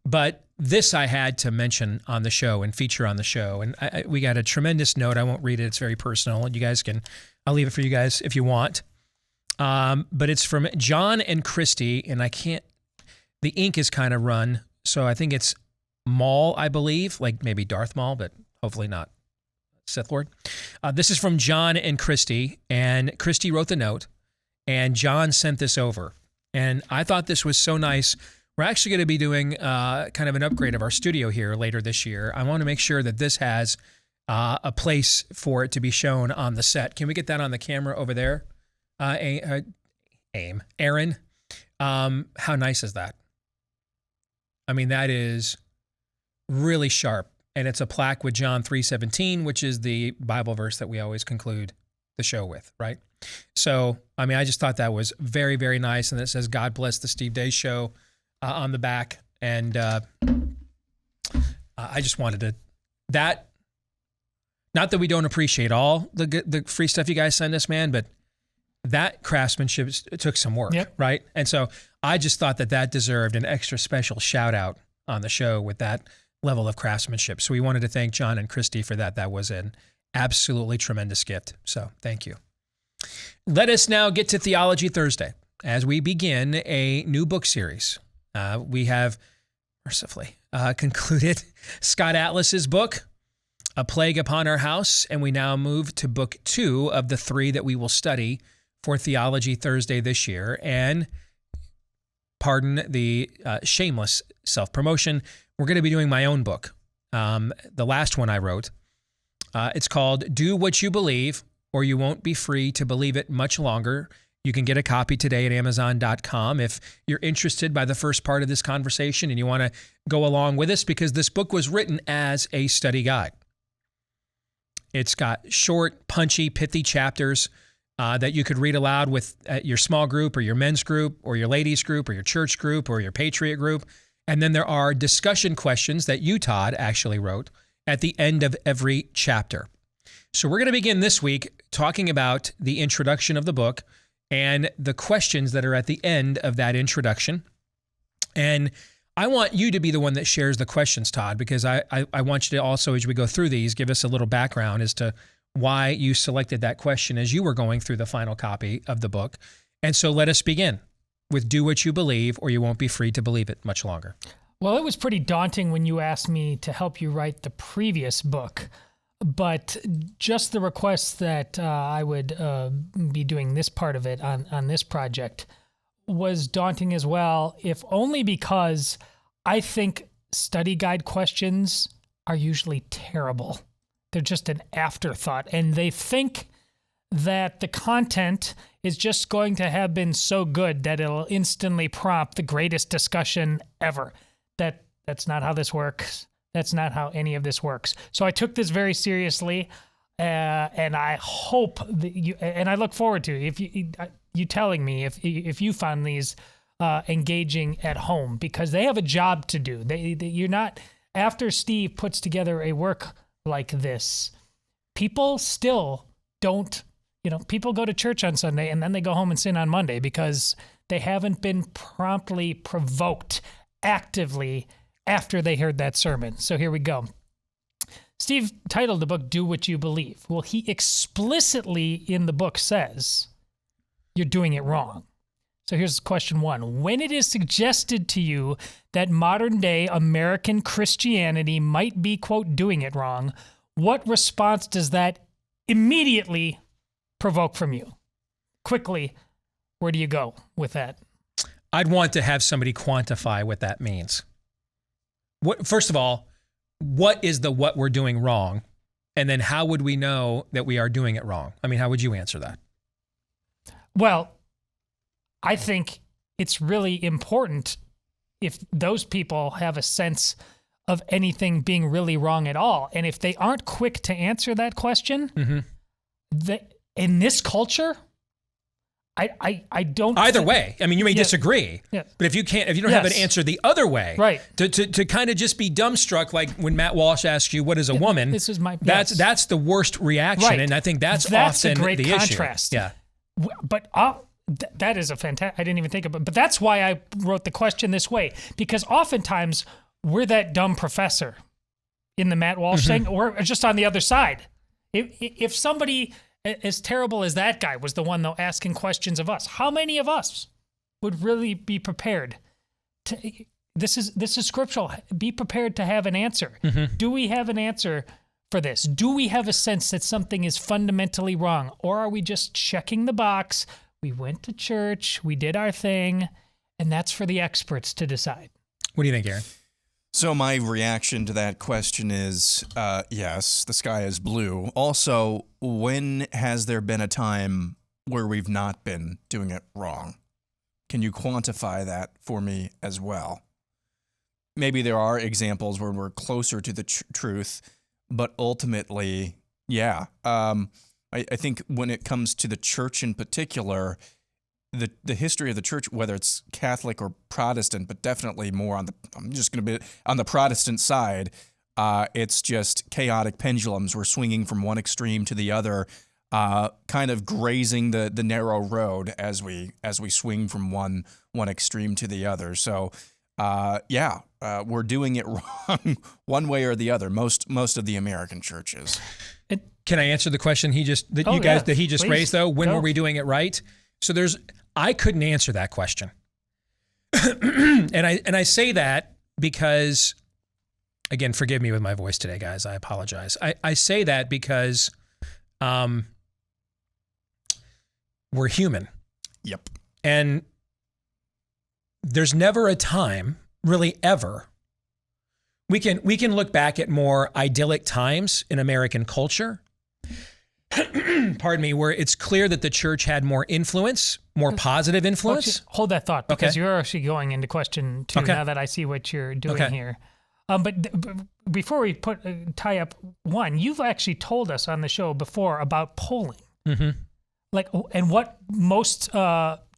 Speaker 1: But this I had to mention on the show and feature on the show. And we got a tremendous note. I won't read it. It's very personal. You guys I'll leave it for you guys if you want. But it's from John and Christy, and the ink is kind of run. So I think it's Maul, I believe, like maybe Darth Maul, but hopefully not Sith Lord. This is from John and Christy, and Christy wrote the note, and John sent this over. And I thought this was so nice. We're actually going to be doing kind of an upgrade of our studio here later this year. I want to make sure that this has a place for it to be shown on the set. Can we get that on the camera over there? Aaron, how nice is that? I mean, that is really sharp. And it's a plaque with John 3:17, which is the Bible verse that we always conclude the show with, right? So, I mean, I just thought that was very, very nice. And it says, God bless the Steve Deace Show on the back. And I just wanted not that we don't appreciate all the free stuff you guys send us, man, but that craftsmanship took some work, right? And so I just thought that deserved an extra special shout out on the show with that level of craftsmanship. So we wanted to thank John and Christy for that. That was an absolutely tremendous gift. So thank you. Let us now get to Theology Thursday as we begin a new book series. We have mercifully concluded Scott Atlas's book, A Plague Upon Our House, and we now move to book 2 of the 3 that we will study for Theology Thursday this year. And pardon the shameless self-promotion, we're going to be doing my own book. The last one I wrote, it's called Do What You Believe, or You Won't Be Free to Believe It Much Longer. You can get a copy today at Amazon.com if you're interested by the first part of this conversation and you want to go along with us, because this book was written as a study guide. It's got short, punchy, pithy chapters that you could read aloud with your small group or your men's group or your ladies group or your church group or your Patriot group. And then there are discussion questions that you, Todd, actually wrote at the end of every chapter. So we're going to begin this week talking about the introduction of the book and the questions that are at the end of that introduction. And I want you to be the one that shares the questions, Todd, because I want you to also, as we go through these, give us a little background as to why you selected that question as you were going through the final copy of the book. And so let us begin with Do What You Believe, or You Won't Be Free to Believe It Much Longer.
Speaker 10: Well, it was pretty daunting when you asked me to help you write the previous book, but just the request that I would be doing this part of it on this project was daunting as well, if only because I think study guide questions are usually terrible. They're just an afterthought, and they think that the content is just going to have been so good that it'll instantly prompt the greatest discussion ever. That's not how this works. That's not how any of this works. So I took this very seriously, and I hope that you, and I look forward to if you telling me if you found these engaging at home, because they have a job to do. You're not, after Steve puts together a work like this, people still don't, people go to church on Sunday and then they go home and sin on Monday because they haven't been promptly provoked actively after they heard that sermon. So here we go. Steve titled the book, Do What You Believe. Well, he explicitly in the book says, you're doing it wrong. So here's question 1. When it is suggested to you that modern day American Christianity might be, quote, doing it wrong, what response does that immediately provoke from you? Quickly, where do you go with that?
Speaker 1: I'd want to have somebody quantify what that means. First of all, what is what we're doing wrong? And then how would we know that we are doing it wrong? I mean, how would you answer that?
Speaker 10: Well, I think it's really important if those people have a sense of anything being really wrong at all. And if they aren't quick to answer that question, in this culture, I don't.
Speaker 1: Either way, I mean, you may disagree,
Speaker 10: Yeah.
Speaker 1: but if you don't have an answer the other way,
Speaker 10: right?
Speaker 1: To kind of just be dumbstruck, like when Matt Walsh asks you, "What is a woman?"
Speaker 10: This is my
Speaker 1: that's the worst reaction,
Speaker 10: right.
Speaker 1: and I think that's
Speaker 10: a
Speaker 1: often
Speaker 10: great
Speaker 1: the
Speaker 10: contrast.
Speaker 1: issue. Yeah,
Speaker 10: but that is a fantastic. I didn't even think of it, but that's why I wrote the question this way, because oftentimes we're that dumb professor in the Matt Walsh thing, or just on the other side. If somebody as terrible as that guy was the one, though, asking questions of us, how many of us would really be prepared to? This is scriptural. Be prepared to have an answer. Do we have an answer for this? Do we have a sense that something is fundamentally wrong, or are we just checking the box? We went to church, we did our thing, and that's for the experts to decide.
Speaker 1: What do you think, Aaron?
Speaker 2: So my reaction to that question is, yes, the sky is blue. Also, when has there been a time where we've not been doing it wrong? Can you quantify that for me as well? Maybe there are examples where we're closer to the truth, but ultimately, yeah. I think when it comes to the church in particular, the history of the church, whether it's Catholic or Protestant, but definitely more I'm just going to be on the Protestant side, it's just chaotic pendulums. We're swinging from one extreme to the other, kind of grazing the narrow road as we swing from one extreme to the other. So, we're doing it wrong one way or the other. Most of the American churches.
Speaker 1: Can I answer the question he just raised though? When were we doing it right? So I couldn't answer that question. and I say that because, again, forgive me with my voice today, guys. I apologize. I say that because we're human.
Speaker 2: Yep.
Speaker 1: And there's never a time, really ever, we can look back at more idyllic times in American culture, pardon me, where it's clear that the church had more influence, more positive influence.
Speaker 10: Hold that thought, because you're actually going into question two now that I see what you're doing here. But before we tie up one, you've actually told us on the show before about polling. And what most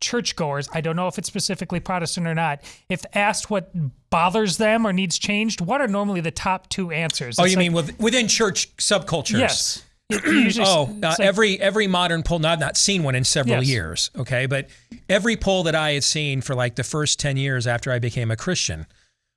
Speaker 10: churchgoers, I don't know if it's specifically Protestant or not, if asked what bothers them or needs changed, what are normally the top two answers?
Speaker 1: You mean within church subcultures?
Speaker 10: Yes.
Speaker 1: Every modern poll, I've not seen one in several years, okay? But every poll that I had seen for like the first 10 years after I became a Christian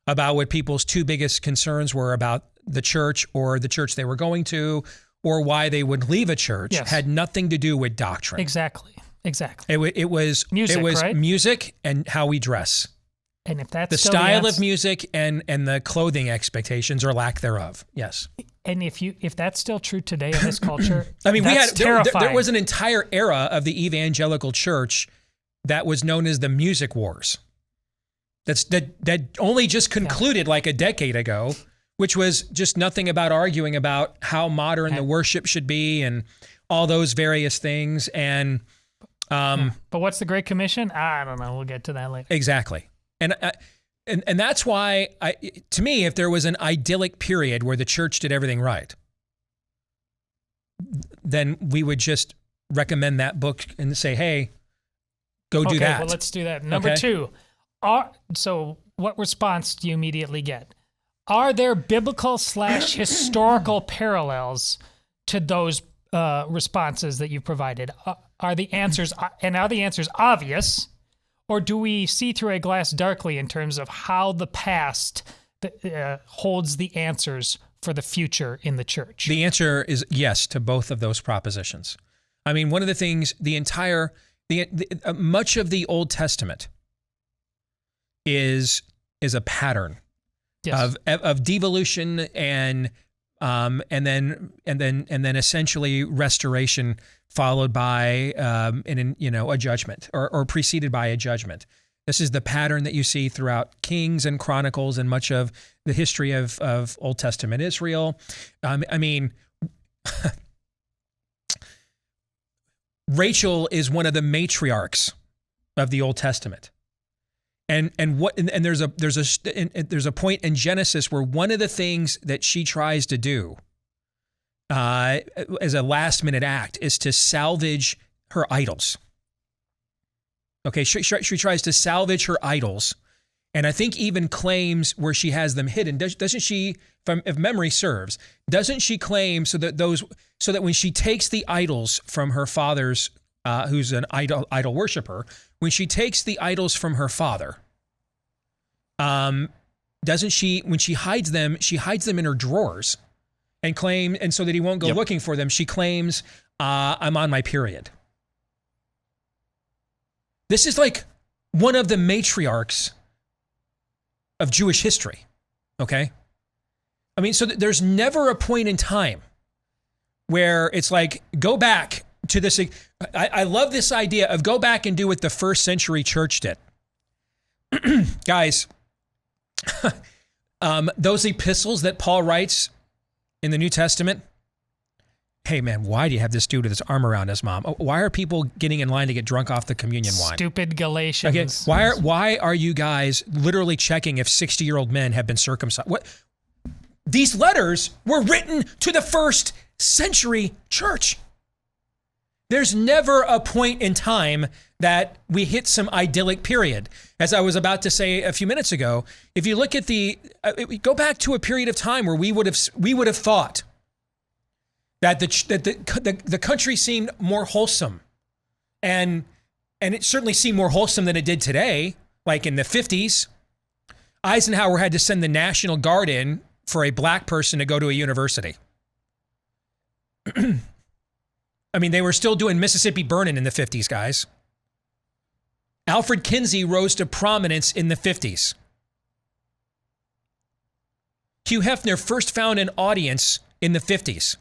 Speaker 1: about what people's two biggest concerns were about the church or the church they were going to, or why they would leave a church, had nothing to do with doctrine.
Speaker 10: Exactly.
Speaker 1: It was
Speaker 10: music,
Speaker 1: music and how we dress.
Speaker 10: And if that's
Speaker 1: the style of music and the clothing expectations or lack thereof. Yes.
Speaker 10: And if that's still true today in this culture,
Speaker 1: I mean,
Speaker 10: terrifying.
Speaker 1: There was an entire era of the evangelical church that was known as the music wars. That only just concluded like a decade ago, which was just nothing about arguing about how modern the worship should be and all those various things. And
Speaker 10: but what's the Great Commission? I don't know. We'll get to that later.
Speaker 1: Exactly. And that's why, to me, if there was an idyllic period where the church did everything right, then we would just recommend that book and say, hey, go do that.
Speaker 10: Well, let's do that. Number two, so what response do you immediately get? Are there biblical / historical parallels to those responses that you provided? Are the answers obvious? Or do we see through a glass darkly in terms of how the past holds the answers for the future in the church?
Speaker 1: The answer is yes to both of those propositions. I mean, one of the things, much of the Old Testament is a pattern of devolution and then essentially restoration, followed by a judgment or preceded by a judgment. This is the pattern that you see throughout Kings and Chronicles and much of the history of Old Testament Israel. I mean, Rachel is one of the matriarchs of the Old Testament. And there's a point in Genesis where one of the things that she tries to do as a last minute act is to salvage her idols. Okay, she tries to salvage her idols, and I think even claims where she has them hidden. Doesn't she, if memory serves, doesn't she claim so that when she takes the idols from her father's, who's an idol worshiper, when she takes the idols from her father, doesn't she, when she hides them in her drawers and so that he won't go looking for them, she claims, I'm on my period. This is like one of the matriarchs of Jewish history, okay? I mean, so there's never a point in time where it's like, go back to this. I love this idea of go back and do what the first century church did. Guys, those epistles that Paul writes in the New Testament, hey man, why do you have this dude with his arm around his mom? Why are people getting in line to get drunk off the communion wine?
Speaker 10: Stupid Galatians.
Speaker 1: Okay, why are you guys literally checking if 60-year-old men have been circumcised? What? These letters were written to the first century church. There's never a point in time that we hit some idyllic period. As I was about to say a few minutes ago, if you look at go back to a period of time where we would have thought that the country seemed more wholesome, and it certainly seemed more wholesome than it did today. Like in the 50s, Eisenhower had to send the National Guard in for a black person to go to a university. I mean, they were still doing Mississippi Burning in the 50s, guys. Alfred Kinsey rose to prominence in the 50s. Hugh Hefner first found an audience in the 50s.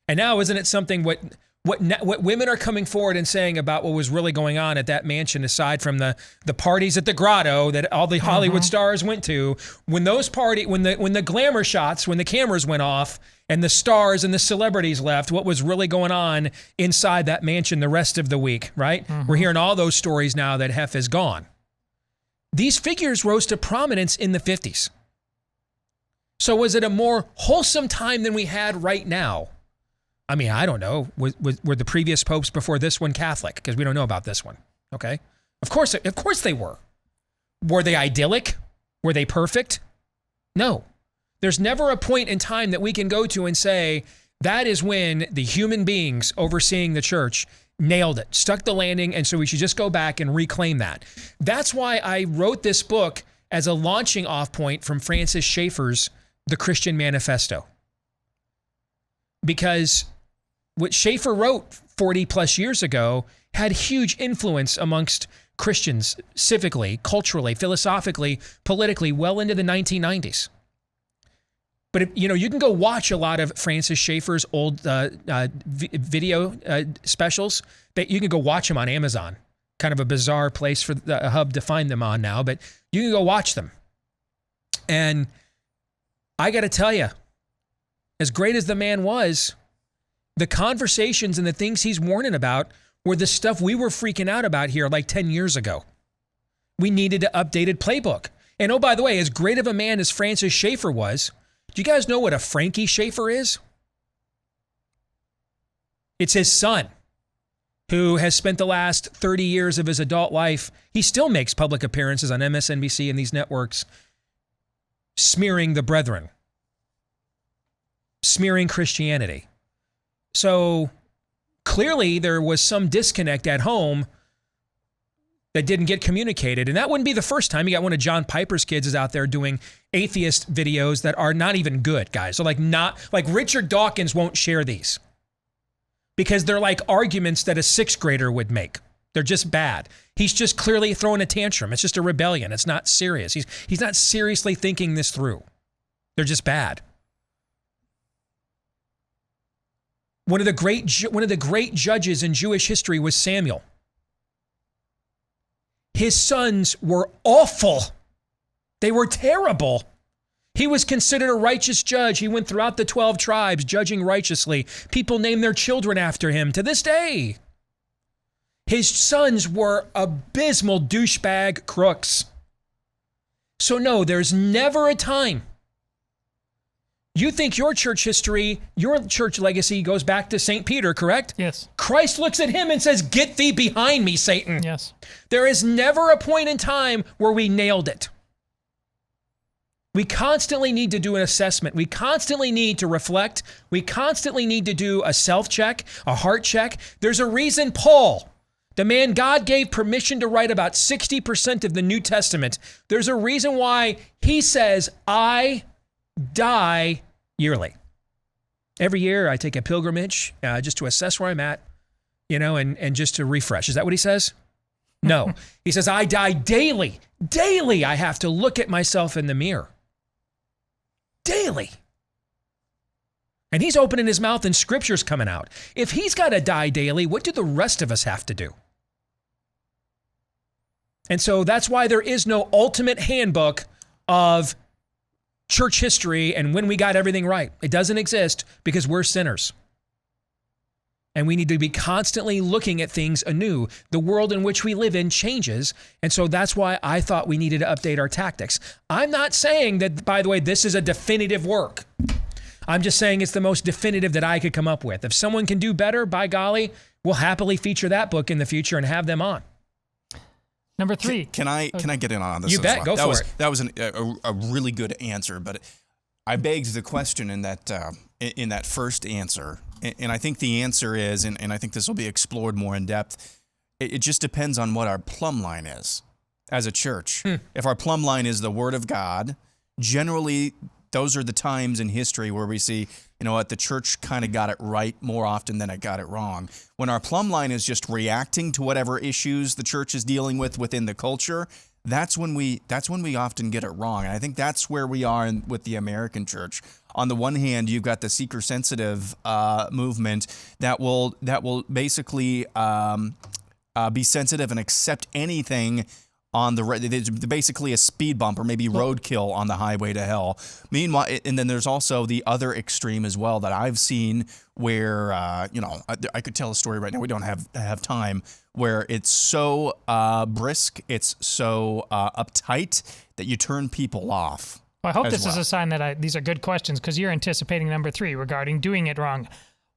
Speaker 1: And now, isn't it something what women are coming forward and saying about what was really going on at that mansion, aside from the parties at the Grotto that all the Hollywood stars went to? When the glamour shots, when the cameras went off and the stars and the celebrities left, what was really going on inside that mansion the rest of the week, right? We're hearing all those stories now that Hef is gone. These figures rose to prominence in the 50s. So was it a more wholesome time than we had right now? I mean, I don't know. Were the previous popes before this one Catholic? Because we don't know about this one. Okay, of course they were. Were they idyllic? Were they perfect? No. There's never a point in time that we can go to and say that is when the human beings overseeing the church nailed it, stuck the landing, and so we should just go back and reclaim that. That's why I wrote this book as a launching off point from Francis Schaeffer's The Christian Manifesto. Because what Schaeffer wrote 40 plus years ago had huge influence amongst Christians, civically, culturally, philosophically, politically, well into the 1990s. But you can go watch a lot of Francis Schaeffer's old video specials. That you can go watch them on Amazon. Kind of a bizarre place for the hub to find them on now, but you can go watch them. And I got to tell you, as great as the man was, the conversations and the things he's warning about were the stuff we were freaking out about here like 10 years ago. We needed an updated playbook. And oh, by the way, as great of a man as Francis Schaeffer was, do you guys know what a Frankie Schaeffer is? It's his son, who has spent the last 30 years of his adult life. He still makes public appearances on MSNBC and these networks, smearing the brethren, smearing Christianity. So clearly there was some disconnect at home that didn't get communicated. And that wouldn't be the first time. You got one of John Piper's kids is out there doing atheist videos that are not even good, guys. So like Richard Dawkins won't share these because they're like arguments that a sixth grader would make. They're just bad. He's just clearly throwing a tantrum. It's just a rebellion. It's not serious. He's not seriously thinking this through. They're just bad. One of the great judges in Jewish history was Samuel. His sons were awful. They were terrible. He was considered a righteous judge. He went throughout the 12 tribes judging righteously. People name their children after him to this day. His sons were abysmal douchebag crooks. So no, there's never a time. You think your church history, your church legacy goes back to St. Peter, correct?
Speaker 10: Yes.
Speaker 1: Christ looks at him and says, "Get thee behind me, Satan."
Speaker 10: Yes.
Speaker 1: There is never a point in time where we nailed it. We constantly need to do an assessment. We constantly need to reflect. We constantly need to do a self-check, a heart check. There's a reason Paul, the man God gave permission to write about 60% of the New Testament, there's a reason why he says, "I die yearly." Every year I take a pilgrimage just to assess where I'm at, and just to refresh. Is that what he says? No. He says, I die daily. Daily I have to look at myself in the mirror. Daily. And he's opening his mouth and scripture's coming out. If he's got to die daily, what do the rest of us have to do? And so that's why there is no ultimate handbook of church history and when we got everything right. It doesn't exist because we're sinners. And we need to be constantly looking at things anew. The world in which we live in changes. And so that's why I thought we needed to update our tactics. I'm not saying that, by the way, this is a definitive work. I'm just saying it's the most definitive that I could come up with. If someone can do better, by golly, we'll happily feature that book in the future and have them on.
Speaker 10: Number 3.
Speaker 2: Can I get in on this?
Speaker 1: You bet. Go for it.
Speaker 2: That was a really good answer, but I begged the question in that first answer, and I think the answer is, and I think this will be explored more in depth. It just depends on what our plumb line is as a church. If our plumb line is the Word of God, generally those are the times in history where we see, the church kind of got it right more often than it got it wrong. When our plumb line is just reacting to whatever issues the church is dealing with within the culture, that's when we often get it wrong. And I think that's where we are with the American church. On the one hand, you've got the seeker-sensitive movement that will basically be sensitive and accept anything on basically a speed bump or maybe roadkill on the highway to hell. Meanwhile, and then there's also the other extreme as well that I've seen where, I could tell a story right now. We don't have time, where it's so brisk, it's so uptight that you turn people off.
Speaker 10: Well, I hope this is a sign that these are good questions, because you're anticipating number 3 regarding doing it wrong.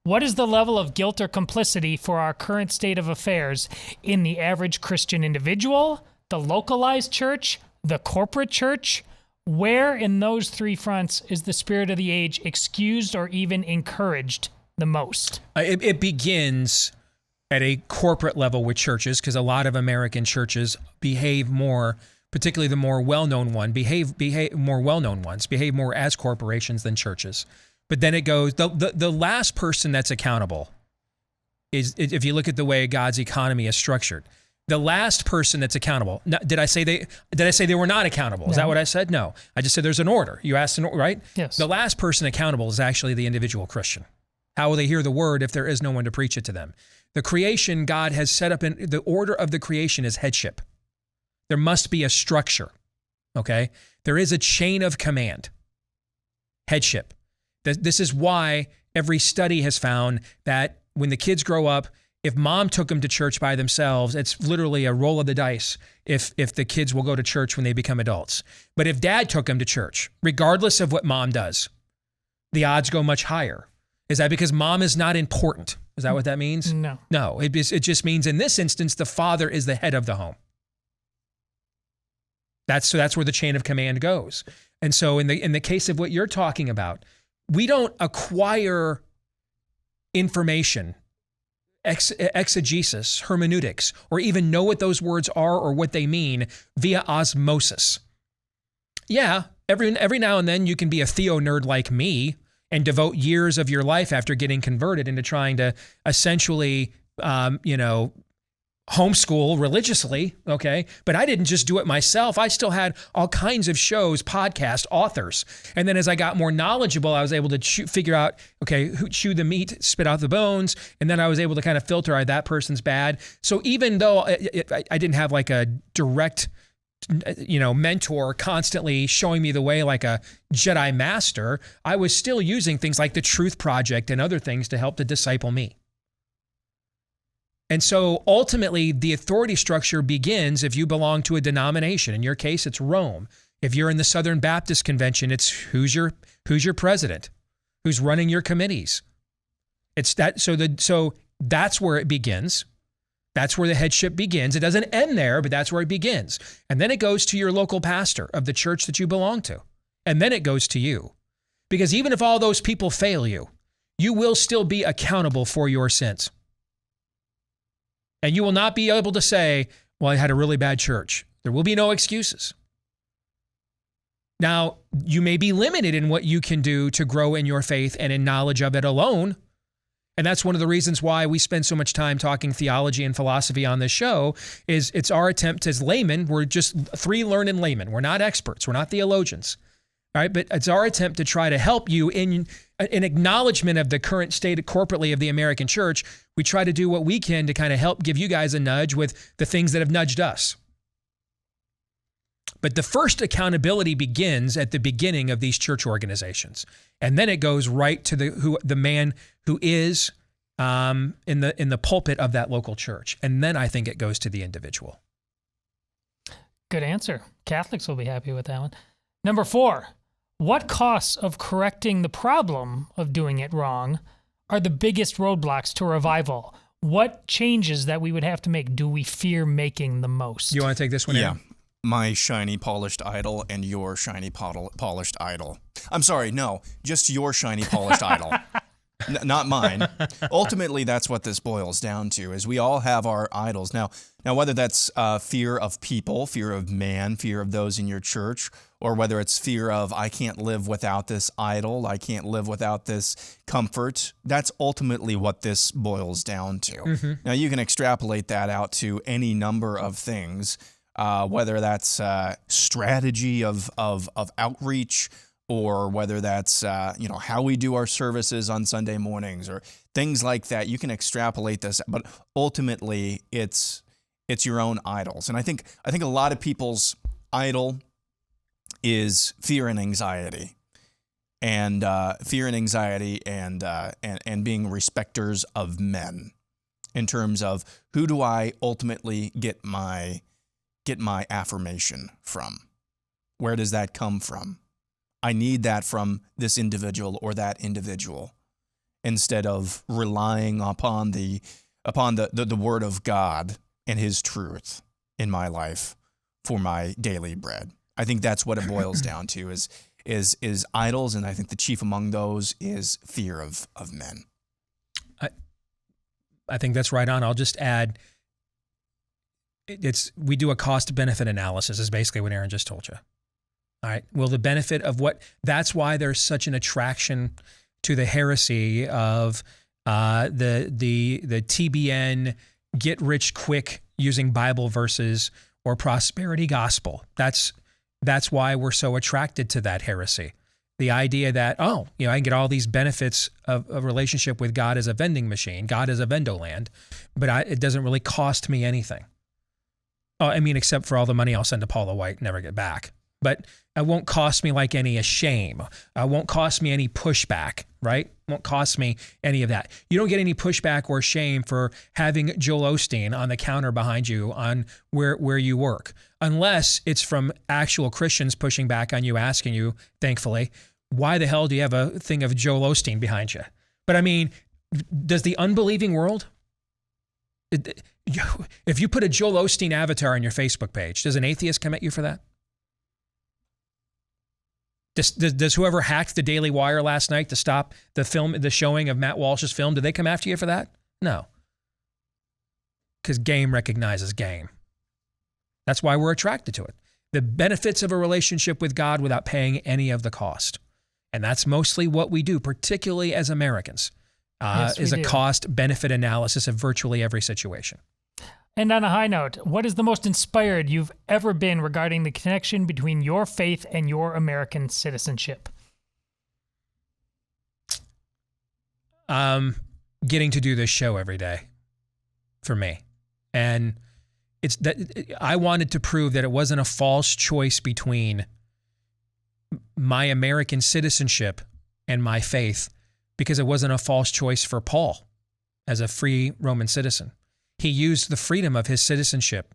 Speaker 10: What is the level of guilt or complicity for our current state of affairs in the average Christian individual, the localized church, the corporate church? Where in those 3 fronts is the spirit of the age excused or even encouraged the most?
Speaker 1: It begins at a corporate level with churches, because a lot of American churches behave more, particularly the more well-known ones, behave more as corporations than churches. But then it goes, the last person that's accountable is, if you look at the way God's economy is structured, the last person that's accountable. Now, did I say they were not accountable? Is that what I said? No. I just said there's an order. You asked right?
Speaker 10: Yes.
Speaker 1: The last person accountable is actually the individual Christian. How will they hear the word if there is no one to preach it to them? The creation God has set up in the order of the creation is headship. There must be a structure. Okay? There is a chain of command. Headship. This is why every study has found that when the kids grow up, if mom took them to church by themselves, it's literally a roll of the dice if the kids will go to church when they become adults. But if dad took them to church, regardless of what mom does, the odds go much higher. Is that because mom is not important? Is that what that means?
Speaker 10: No.
Speaker 1: No, it just means in this instance, the father is the head of the home. That's where the chain of command goes. And so in the case of what you're talking about, we don't acquire information, exegesis, hermeneutics, or even know what those words are or what they mean via osmosis. Yeah, every now and then you can be a theo nerd like me and devote years of your life after getting converted into trying to essentially, homeschool religiously, okay? But I didn't just do it myself. I still had all kinds of shows, podcasts, authors. And then as I got more knowledgeable, I was able to figure out, okay, who chew the meat, spit out the bones. And then I was able to kind of filter, that person's bad. So even though I didn't have like a direct, mentor constantly showing me the way like a Jedi master, I was still using things like the Truth Project and other things to help to disciple me. And so ultimately, the authority structure begins if you belong to a denomination. In your case, it's Rome. If you're in the Southern Baptist Convention, it's who's your president, who's running your committees. It's that. So that's where it begins. That's where the headship begins. It doesn't end there, but that's where it begins. And then it goes to your local pastor of the church that you belong to. And then it goes to you. Because even if all those people fail you, you will still be accountable for your sins. And you will not be able to say, well, I had a really bad church. There will be no excuses. Now, you may be limited in what you can do to grow in your faith and in knowledge of it alone. And that's one of the reasons why we spend so much time talking theology and philosophy on this show, is it's our attempt as laymen. We're just 3 learned laymen. We're not experts. We're not theologians. All right, but it's our attempt to try to help you in acknowledgement of the current state corporately of the American church. We try to do what we can to kind of help give you guys a nudge with the things that have nudged us. But the first accountability begins at the beginning of these church organizations. And then it goes right to the man who is in the pulpit of that local church. And then I think it goes to the individual.
Speaker 10: Good answer. Catholics will be happy with that one. Number 4, what costs of correcting the problem of doing it wrong are the biggest roadblocks to revival? What changes that we would have to make do we fear making the most?
Speaker 1: You want to take this one, Aaron?
Speaker 2: Yeah. My shiny polished idol and your shiny polished idol. I'm sorry, no, just your shiny polished idol. Not mine. Ultimately, that's what this boils down to, is we all have our idols. Now whether that's fear of people, fear of man, fear of those in your church, or whether it's fear of, I can't live without this idol, I can't live without this comfort, that's ultimately what this boils down to. Mm-hmm. Now, you can extrapolate that out to any number of things, whether that's strategy of outreach, or whether that's how we do our services on Sunday mornings, or things like that. You can extrapolate this, but ultimately it's your own idols. And I think a lot of people's idol is fear and anxiety, and being respecters of men, in terms of, who do I ultimately get my affirmation from? Where does that come from? I need that from this individual or that individual, instead of relying upon the word of God and his truth in my life for my daily bread. I think that's what it boils down to, is idols, and I think the chief among those is fear of men.
Speaker 1: I think that's right on. I'll just add, we do a cost-benefit analysis, is basically what Aaron just told you. All right. Well, the benefit of that's why there's such an attraction to the heresy of the TBN get rich quick using Bible verses or prosperity gospel. That's why we're so attracted to that heresy. The idea that, I can get all these benefits of a relationship with God as a vending machine, God as a vendoland, but it doesn't really cost me anything. Except for all the money I'll send to Paula White and never get back. But it won't cost me like any shame. It won't cost me any pushback, right? It won't cost me any of that. You don't get any pushback or shame for having Joel Osteen on the counter behind you on where you work, unless it's from actual Christians pushing back on you, asking you, thankfully, why the hell do you have a thing of Joel Osteen behind you? But does the unbelieving world, if you put a Joel Osteen avatar on your Facebook page, does an atheist come at you for that? Does whoever hacked the Daily Wire last night to stop the showing of Matt Walsh's film, did they come after you for that? No. Because game recognizes game. That's why we're attracted to it. The benefits of a relationship with God without paying any of the cost. And that's mostly what we do, particularly as Americans, is a cost-benefit analysis of virtually every situation.
Speaker 10: And on a high note, what is the most inspired you've ever been regarding the connection between your faith and your American citizenship?
Speaker 1: Getting to do this show every day for me. And it's that I wanted to prove that it wasn't a false choice between my American citizenship and my faith, because it wasn't a false choice for Paul as a free Roman citizen. He used the freedom of his citizenship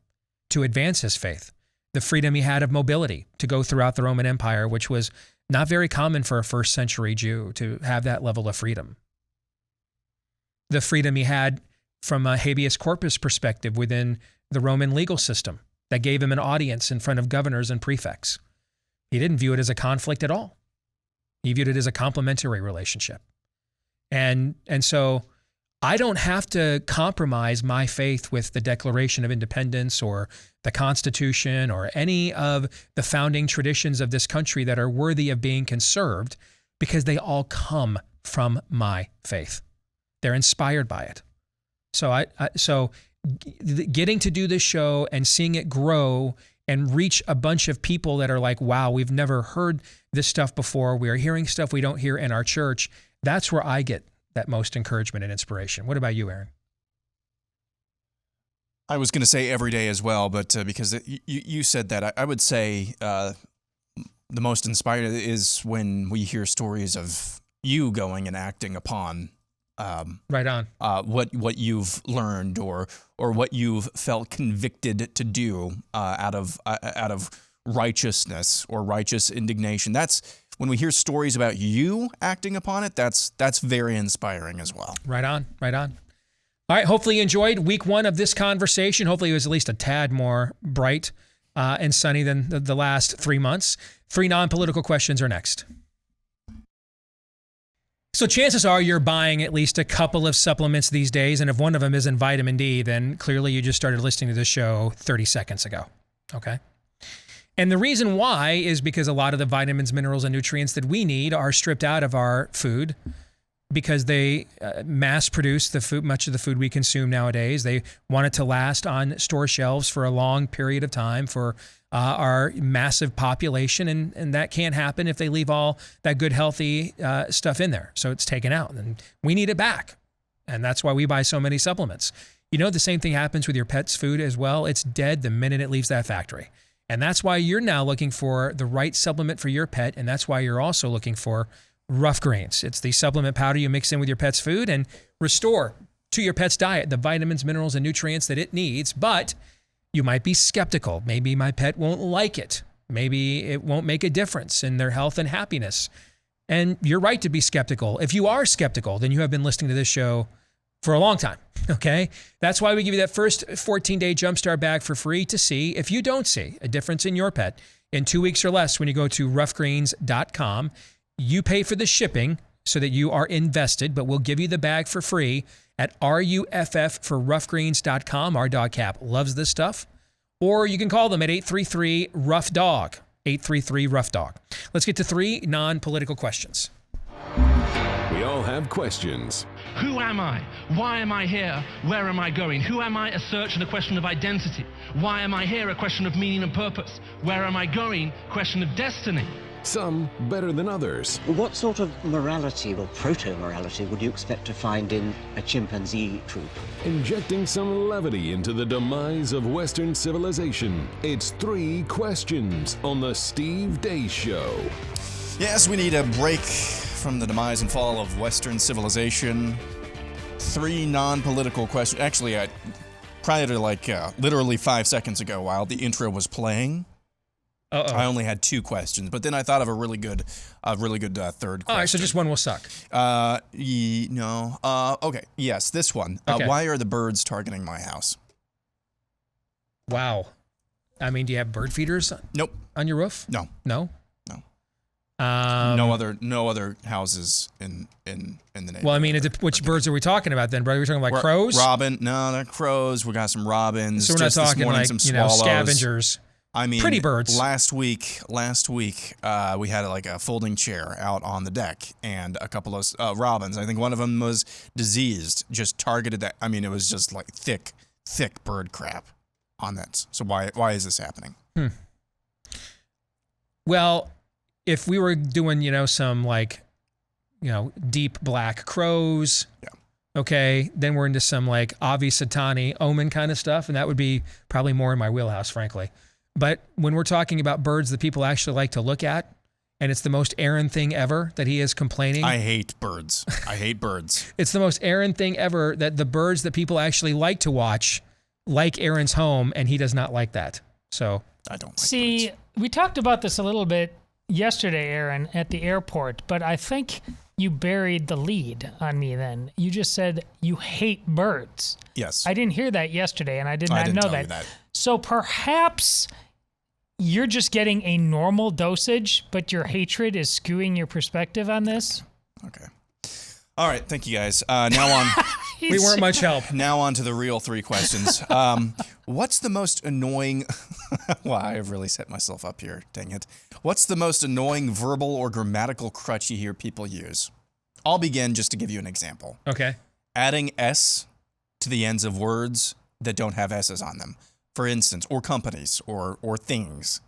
Speaker 1: to advance his faith. the freedom he had of mobility to go throughout the Roman Empire, which was not very common for a first century Jew to have that level of freedom. The freedom he had from a habeas corpus perspective within the Roman legal system that gave him an audience in front of governors and prefects. He didn't view it as a conflict at all. He viewed it as a complementary relationship. And so I don't have to compromise my faith with the Declaration of Independence or the Constitution or any of the founding traditions of this country that are worthy of being conserved, because they all come from my faith. They're inspired by it. So getting to do this show and seeing it grow and reach a bunch of people that are like, wow, we've never heard this stuff before. We are hearing stuff we don't hear in our church. That's where I get that most encouragement and inspiration. What about you, Aaron?
Speaker 2: I was going to say every day as well, but because you said that, I would say the most inspired is when we hear stories of you going and acting upon
Speaker 1: right on
Speaker 2: what you've learned or what you've felt convicted to do out of righteousness or righteous indignation. That's when we hear stories about you acting upon it. That's very inspiring as well.
Speaker 1: Right on. All right. Hopefully you enjoyed week 1 of this conversation. Hopefully it was at least a tad more bright and sunny than the last 3 months. 3 non-political questions are next. So chances are you're buying at least a couple of supplements these days, and if one of them isn't vitamin D, then clearly you just started listening to this show 30 seconds ago, okay? And the reason why is because a lot of the vitamins, minerals, and nutrients that we need are stripped out of our food because they mass produce the food, much of the food we consume nowadays. They want it to last on store shelves for a long period of time for our massive population, and that can't happen if they leave all that good, healthy stuff in there. So it's taken out, and we need it back. And that's why we buy so many supplements. You know, the same thing happens with your pet's food as well. It's dead the minute it leaves that factory. And that's why you're now looking for the right supplement for your pet, and that's why you're also looking for Rough Greens. It's the supplement powder you mix in with your pet's food and restore to your pet's diet the vitamins, minerals, and nutrients that it needs. But you might be skeptical. Maybe my pet won't like it. Maybe it won't make a difference in their health and happiness. And you're right to be skeptical. If you are skeptical, then you have been listening to this show for a long time, okay? That's why we give you that first 14-day Jumpstart bag for free to see if you don't see a difference in your pet in 2 weeks or less when you go to roughgreens.com. You pay for the shipping so that you are invested, but we'll give you the bag for free at RUFF for roughgreens.com. Our dog Cap loves this stuff. Or you can call them at 833-ROUGH-DOG, 833-ROUGH-DOG. Let's get to 3 non-political questions.
Speaker 12: We all have questions.
Speaker 13: Who am I? Why am I here? Where am I going? Who am I? A search and a question of identity. Why am I here? A question of meaning and purpose. Where am I going? Question of destiny.
Speaker 12: Some better than others.
Speaker 14: What sort of morality or proto-morality would you expect to find in a chimpanzee troop?
Speaker 12: Injecting some levity into the demise of Western civilization. It's 3 questions on the Steve Deace Show.
Speaker 2: Yes, we need a break from the demise and fall of Western civilization. 3 non-political questions. Actually, prior to literally 5 seconds ago, while the intro was playing, I only had 2 questions, but then I thought of a really good third question.
Speaker 1: All right, so just one will suck.
Speaker 2: No. Okay. Yes, this one.
Speaker 1: Okay.
Speaker 2: Why are the birds targeting my house?
Speaker 1: Wow. I mean, do you have bird feeders?
Speaker 2: Nope.
Speaker 1: On your roof?
Speaker 2: No.
Speaker 1: No?
Speaker 2: No other houses in the neighborhood.
Speaker 1: Well, I mean, which birds are we talking about then, brother? Are we talking about crows?
Speaker 2: Robin? No, they're crows. We got some robins.
Speaker 1: So we're not talking like,
Speaker 2: swallows.
Speaker 1: Scavengers.
Speaker 2: I mean,
Speaker 1: pretty birds.
Speaker 2: Last week, we had a folding chair out on the deck, and a couple of robins. I think one of them was diseased. Just targeted that. I mean, it was just like thick bird crap on that. So why is this happening?
Speaker 1: Well, if we were doing some deep black crows, okay, then we're into some Avi Satani omen kind of stuff, and that would be probably more in my wheelhouse, frankly. But when we're talking about birds that people actually like to look at, and it's the most Aaron thing ever that he is complaining.
Speaker 2: I hate birds.
Speaker 1: It's the most Aaron thing ever that the birds that people actually like to watch like Aaron's home, and he does not like that. So
Speaker 2: I don't like
Speaker 10: See, we talked about this a little bit yesterday, Aaron, at the airport, but I think you buried the lead on me then. You just said you hate birds.
Speaker 2: Yes.
Speaker 10: I didn't hear that yesterday, and I did
Speaker 2: I
Speaker 10: not
Speaker 2: didn't
Speaker 10: know
Speaker 2: tell you
Speaker 10: that.
Speaker 2: that.
Speaker 10: So perhaps you're just getting a normal dosage, but your hatred is skewing your perspective on this?
Speaker 2: Okay. All right. Thank you, guys. Now on.
Speaker 1: We weren't much help.
Speaker 2: Now on to the real 3 questions. What's the most annoying... Wow, I've really set myself up here. Dang it. What's the most annoying verbal or grammatical crutch you hear people use? I'll begin just to give you an example.
Speaker 1: Okay.
Speaker 2: Adding S to the ends of words that don't have S's on them. For instance, or companies or things.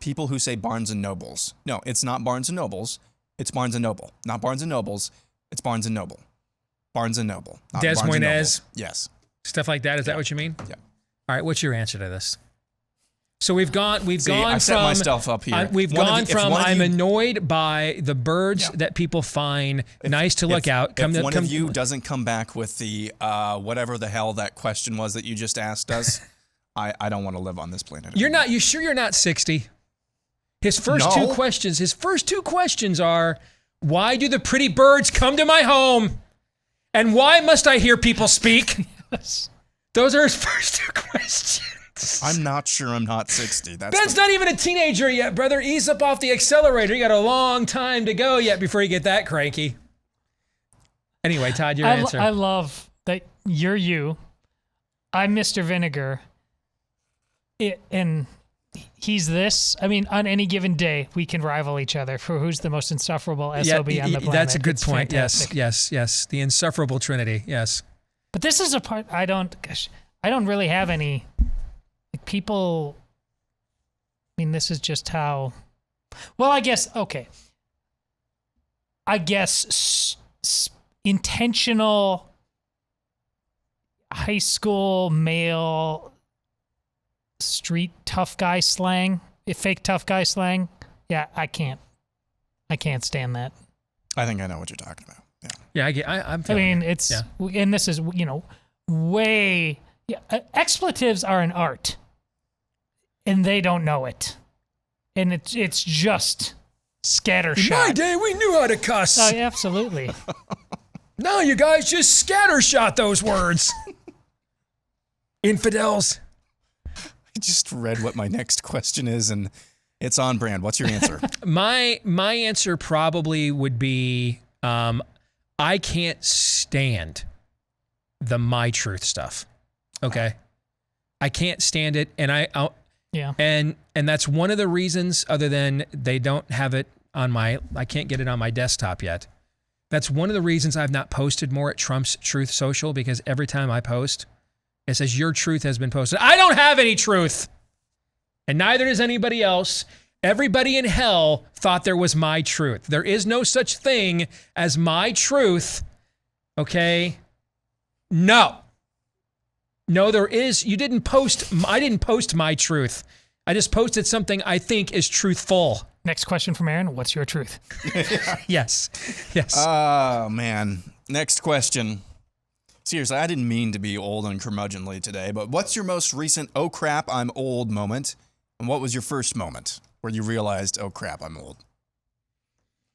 Speaker 2: People who say Barnes & Nobles. No, it's not Barnes & Nobles. It's Barnes & Noble. Not Barnes & Nobles. It's Barnes & Noble. Barnes & Noble. Not
Speaker 1: Des
Speaker 2: Barnes &
Speaker 1: Moines.
Speaker 2: Noble. Yes.
Speaker 1: Stuff like that. Is that what you mean?
Speaker 2: Yeah.
Speaker 1: All right. What's your answer to this? So we've gone
Speaker 2: I
Speaker 1: from
Speaker 2: set myself up here.
Speaker 1: We've gone from I'm annoyed by the birds that people find nice to look out.
Speaker 2: If one of you doesn't come back with the whatever the hell that question was that you just asked us, I don't want to live on this planet.
Speaker 1: You're not. You sure you're not 60? His first two questions are, why do the pretty birds come to my home? And why must I hear people speak?
Speaker 10: Yes.
Speaker 1: Those are his first 2 questions.
Speaker 2: I'm not sure I'm not 60.
Speaker 1: Ben's not even a teenager yet, brother. Ease up off the accelerator. You got a long time to go yet before you get that cranky. Anyway, Todd, your answer.
Speaker 10: I love that you're you. I'm Mr. Vinegar. And he's this. I mean, on any given day, we can rival each other for who's the most insufferable SOB on the planet.
Speaker 1: That's a good
Speaker 10: It's
Speaker 1: point.
Speaker 10: fantastic.
Speaker 1: Yes. The insufferable trinity. Yes.
Speaker 10: But this is a part I don't really have any people. I mean, this is just how. Well, I guess okay. I guess intentional high school male street tough guy slang, fake tough guy slang. Yeah, I can't stand that.
Speaker 2: I think I know what you're talking about.
Speaker 1: Yeah, I'm feeling
Speaker 10: it's and this is way expletives are an art, and they don't know it, and it's just scattershot.
Speaker 1: In my day, we knew how to cuss.
Speaker 10: Oh, yeah, absolutely.
Speaker 1: No, you guys just scattershot those words. Infidels.
Speaker 2: I just read what my next question is, and it's on brand. What's your answer?
Speaker 1: My answer probably would be I can't stand the my truth stuff. Okay, I can't stand it, and and that's one of the reasons. Other than they don't have it on I can't get it on my desktop yet. That's one of the reasons I've not posted more at Trump's Truth Social, because every time I post, it says your truth has been posted. I don't have any truth, and neither does anybody else. Everybody in hell thought there was my truth. There is no such thing as my truth. Okay? No, there is. You didn't post. I didn't post my truth. I just posted something I think is truthful.
Speaker 10: Next question from Aaron. What's your truth?
Speaker 1: Yes.
Speaker 2: Oh, man. Next question. Seriously, I didn't mean to be old and curmudgeonly today, but what's your most recent "oh crap, I'm old" moment? And what was your first moment where you realized, "oh crap, I'm old"?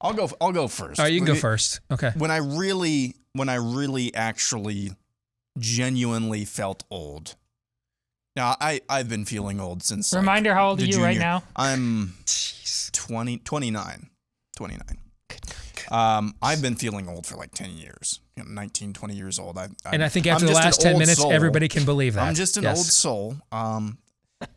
Speaker 2: I'll go first.
Speaker 1: All right, you can go first. Okay.
Speaker 2: When I really actually genuinely felt old. Now, I've been feeling old since
Speaker 10: Reminder, how old are you right now?
Speaker 2: I'm 29. I've been feeling old for like 10 years. 19, 20 years old.
Speaker 1: And I think after the last 10 minutes, everybody can believe that.
Speaker 2: I'm just an old soul.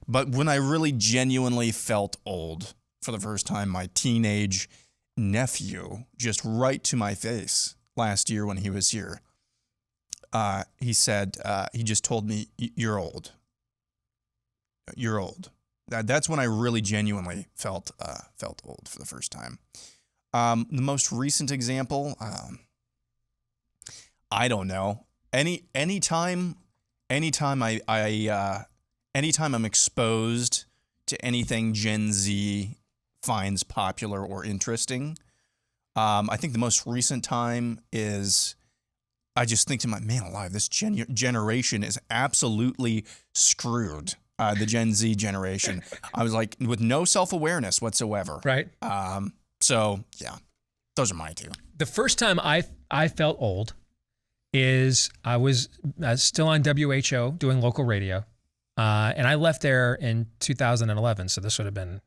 Speaker 2: But when I really genuinely felt old for the first time, my teenage nephew, just right to my face last year when he was here, he said, he just told me, "You're old. You're old." That's when I really genuinely felt old for the first time. The most recent example, I don't know. Anytime I'm exposed to anything Gen Z finds popular or interesting, I think the most recent time is I just think to my man alive, this generation is absolutely screwed the Gen Z generation. I was like, with no self-awareness whatsoever.
Speaker 1: Right.
Speaker 2: So, yeah, those are my two.
Speaker 1: The first time I felt old is I was still on WHO doing local radio. And I left there in 2011. So this would have been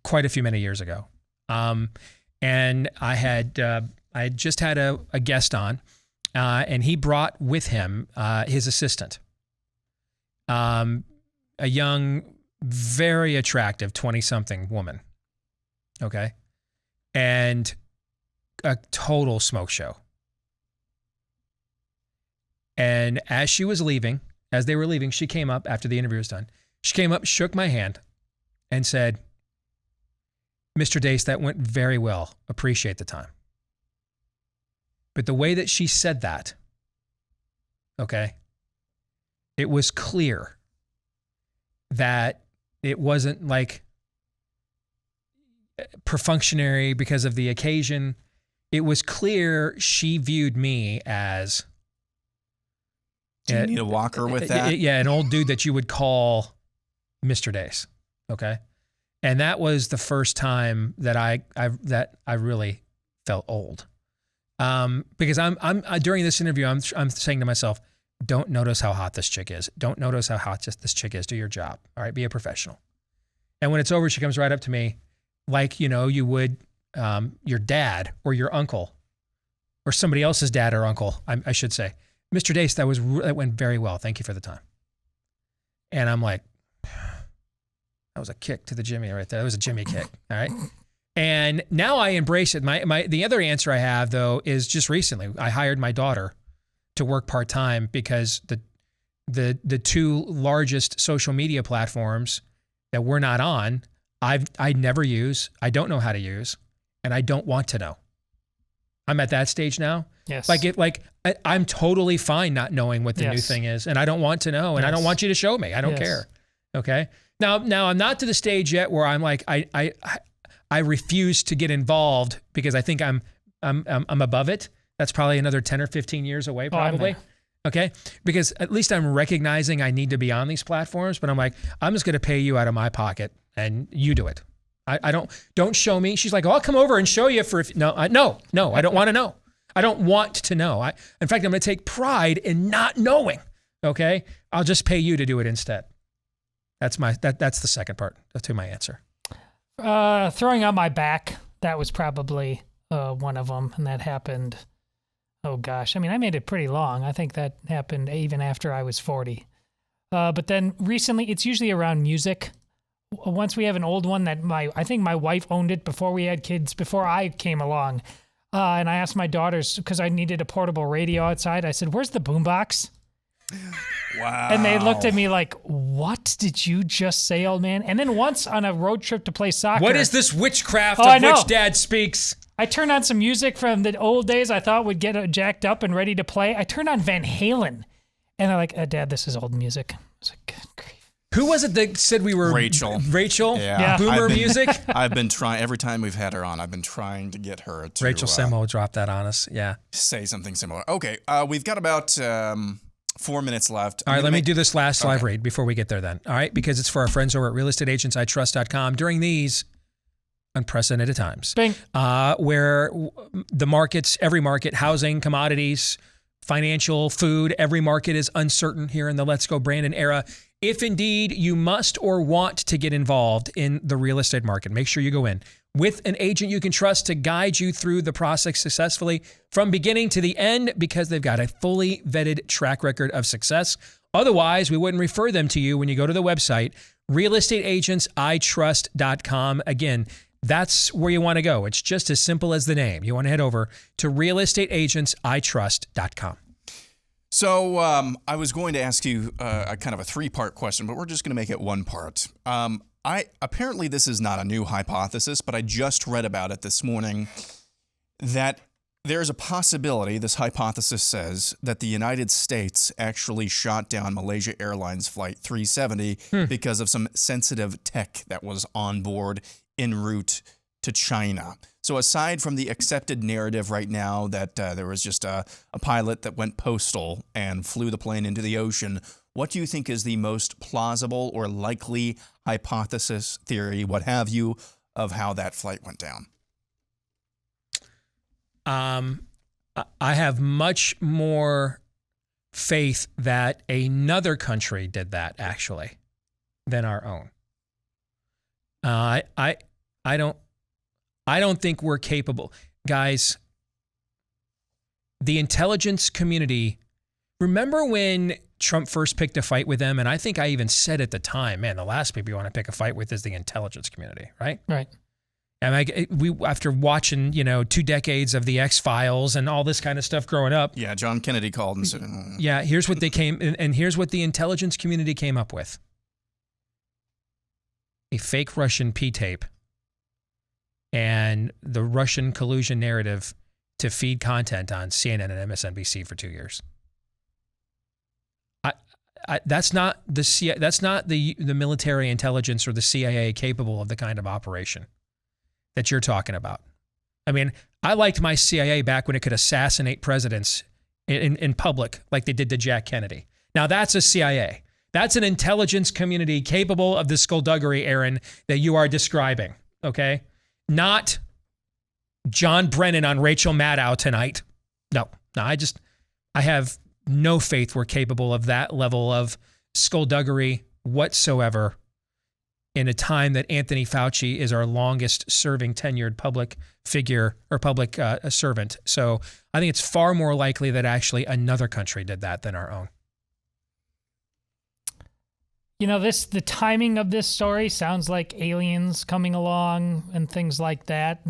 Speaker 1: quite a few many years ago. And I had just had a guest on, and he brought with him his assistant, a young, very attractive 20-something woman. Okay. And a total smoke show. And as they were leaving, she came up after the interview was done. She came up, shook my hand, and said, "Mr. Deace, that went very well. Appreciate the time." But the way that she said that, okay, it was clear that it wasn't like perfunctory because of the occasion. It was clear she viewed me as...
Speaker 2: Do you need a walker with that?
Speaker 1: Yeah, an old dude that you would call Mr. Deace, okay? And that was the first time that I really felt old, because I'm during this interview I'm saying to myself, don't notice how hot this chick is. Don't notice how hot this chick is. Do your job. All right, be a professional. And when it's over, she comes right up to me, like you would your dad or your uncle, or somebody else's dad or uncle, I should say. "Mr. Deace, that went very well. Thank you for the time." And I'm like, that was a kick to the Jimmy right there. That was a Jimmy kick. All right. And now I embrace it. The other answer I have, though, is just recently I hired my daughter to work part-time because the two largest social media platforms that we're not on, I never use, I don't know how to use, and I don't want to know. I'm at that stage now.
Speaker 10: Yes.
Speaker 1: I'm totally fine not knowing what the new thing is, and I don't want to know, and I don't want you to show me. I don't care. Okay. Now I'm not to the stage yet where I'm like I refuse to get involved because I think I'm above it. That's probably another 10 or 15 years away, probably. Okay. Because at least I'm recognizing I need to be on these platforms, but I'm like, I'm just going to pay you out of my pocket and you do it. I don't show me. She's like, "Oh, I'll come over and show you no, I don't want to know. I don't want to know. In fact, I'm going to take pride in not knowing. Okay. I'll just pay you to do it instead." That's the second part to my answer.
Speaker 10: Throwing on my back, that was probably one of them, and that happened. Oh gosh, I mean, I made it pretty long. I think that happened even after I was 40. But then recently, it's usually around music. Once we have an old one that I think my wife owned it before we had kids, before I came along, and I asked my daughters because I needed a portable radio outside. I said, "Where's the boombox?"
Speaker 2: Wow.
Speaker 10: And they looked at me like, "What did you just say, old man?" And then once on a road trip to play soccer.
Speaker 1: What is this witchcraft of which Dad speaks?
Speaker 10: I turned on some music from the old days I thought would get jacked up and ready to play. I turned on Van Halen. And they're like, "Dad, this is old music." I was like, "Good grief."
Speaker 1: Who was it that said we were...
Speaker 2: Rachel.
Speaker 1: Yeah. Boomer music?
Speaker 2: I've been trying, every time we've had her on, I've been trying to get her to...
Speaker 1: Rachel Semo dropped that on us, yeah.
Speaker 2: Say something similar. Okay, we've got about 4 minutes left.
Speaker 1: All right, let me do this last live read before we get there then. All right, because it's for our friends over at realestateagentsitrust.com during these unprecedented times.
Speaker 10: Bing.
Speaker 1: Where the markets, every market, housing, commodities, financial, food, every market is uncertain here in the Let's Go Brandon era. If indeed you must or want to get involved in the real estate market, make sure you go in with an agent you can trust to guide you through the process successfully from beginning to the end, because they've got a fully vetted track record of success. Otherwise, we wouldn't refer them to you when you go to the website, realestateagentsitrust.com. Again, that's where you want to go. It's just as simple as the name. You want to head over to realestateagentsitrust.com.
Speaker 2: So I was going to ask you a kind of a three-part question, but we're just going to make it one part. Apparently this is not a new hypothesis, but I just read about it this morning, that there's a possibility, this hypothesis says, that the United States actually shot down Malaysia Airlines Flight 370 because of some sensitive tech that was on board en route to China. So aside from the accepted narrative right now that there was just a pilot that went postal and flew the plane into the ocean, What do you think is the most plausible or likely hypothesis, theory, what have you, of how that flight went down?
Speaker 1: I have much more faith that another country did that, actually, than our own. I don't think we're capable. Guys, the intelligence community, remember when Trump first picked a fight with them? And I think I even said at the time, man, the last people you want to pick a fight with is the intelligence community, right?
Speaker 10: Right.
Speaker 1: And we, after watching, 2 decades of the X-Files and all this kind of stuff growing up.
Speaker 2: Yeah, John Kennedy called and said,
Speaker 1: yeah, here's what they came, and here's what the intelligence community came up with. A fake Russian P-tape and the Russian collusion narrative to feed content on CNN and MSNBC for 2 years. That's not the military intelligence or the CIA capable of the kind of operation that you're talking about. I mean, I liked my CIA back when it could assassinate presidents in public like they did to Jack Kennedy. Now that's a CIA. That's an intelligence community capable of the skullduggery, Aaron, that you are describing, okay? Not John Brennan on Rachel Maddow tonight. No, I have no faith we're capable of that level of skullduggery whatsoever in a time that Anthony Fauci is our longest serving tenured public figure or public servant. So I think it's far more likely that actually another country did that than our own.
Speaker 10: The timing of this story sounds like aliens coming along and things like that.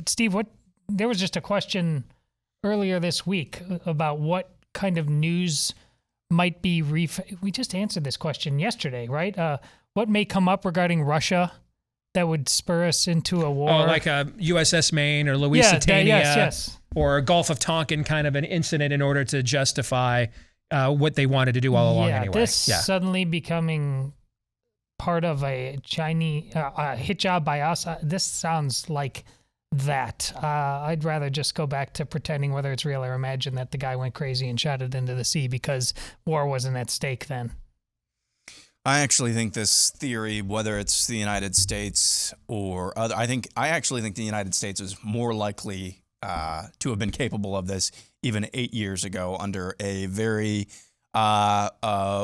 Speaker 10: Steve, there was just a question earlier this week about what kind of news might be we just answered this question yesterday, right? What may come up regarding Russia that would spur us into a war?
Speaker 1: Oh, like a USS Maine or Lusitania,
Speaker 10: yes.
Speaker 1: Or Gulf of Tonkin kind of an incident in order to justify what they wanted to do all along anyway.
Speaker 10: This suddenly becoming part of a Chinese hit job by us, this sounds like that. I'd rather just go back to pretending, whether it's real or imagine, that the guy went crazy and shot it into the sea because war wasn't at stake then.
Speaker 2: I actually think this theory, whether it's the United States or other, I actually think the United States is more likely to have been capable of this even 8 years ago under a very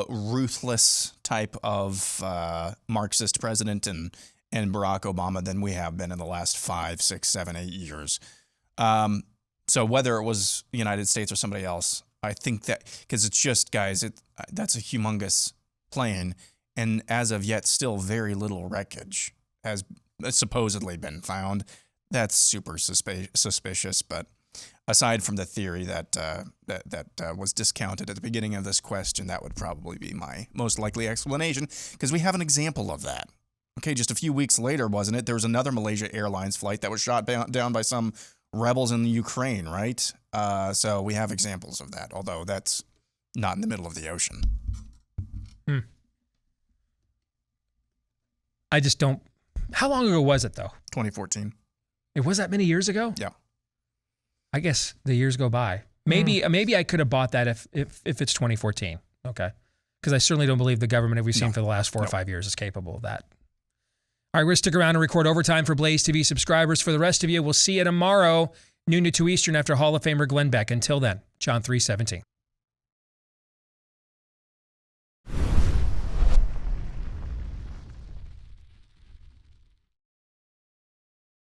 Speaker 2: ruthless type of Marxist president and Barack Obama than we have been in the last 5, 6, 7, 8 years. So whether it was the United States or somebody else, I think that, because it's just, guys, that's a humongous plane, and as of yet, still very little wreckage has supposedly been found. That's super suspicious, but aside from the theory that was discounted at the beginning of this question, that would probably be my most likely explanation, because we have an example of that. Okay, just a few weeks later, wasn't it? There was another Malaysia Airlines flight that was shot down by some rebels in the Ukraine, right? So we have examples of that, although that's not in the middle of the ocean.
Speaker 1: I just don't. How long ago was it, though?
Speaker 2: 2014.
Speaker 1: It was that many years ago?
Speaker 2: Yeah.
Speaker 1: I guess the years go by. Maybe I could have bought that if it's 2014. Okay. Because I certainly don't believe the government that we've seen for the last 4 or 5 years is capable of that. All right, we're going to stick around and record overtime for BlazeTV subscribers. For the rest of you, we'll see you tomorrow, noon to 2 Eastern, after Hall of Famer Glenn Beck. Until then, John 3:17.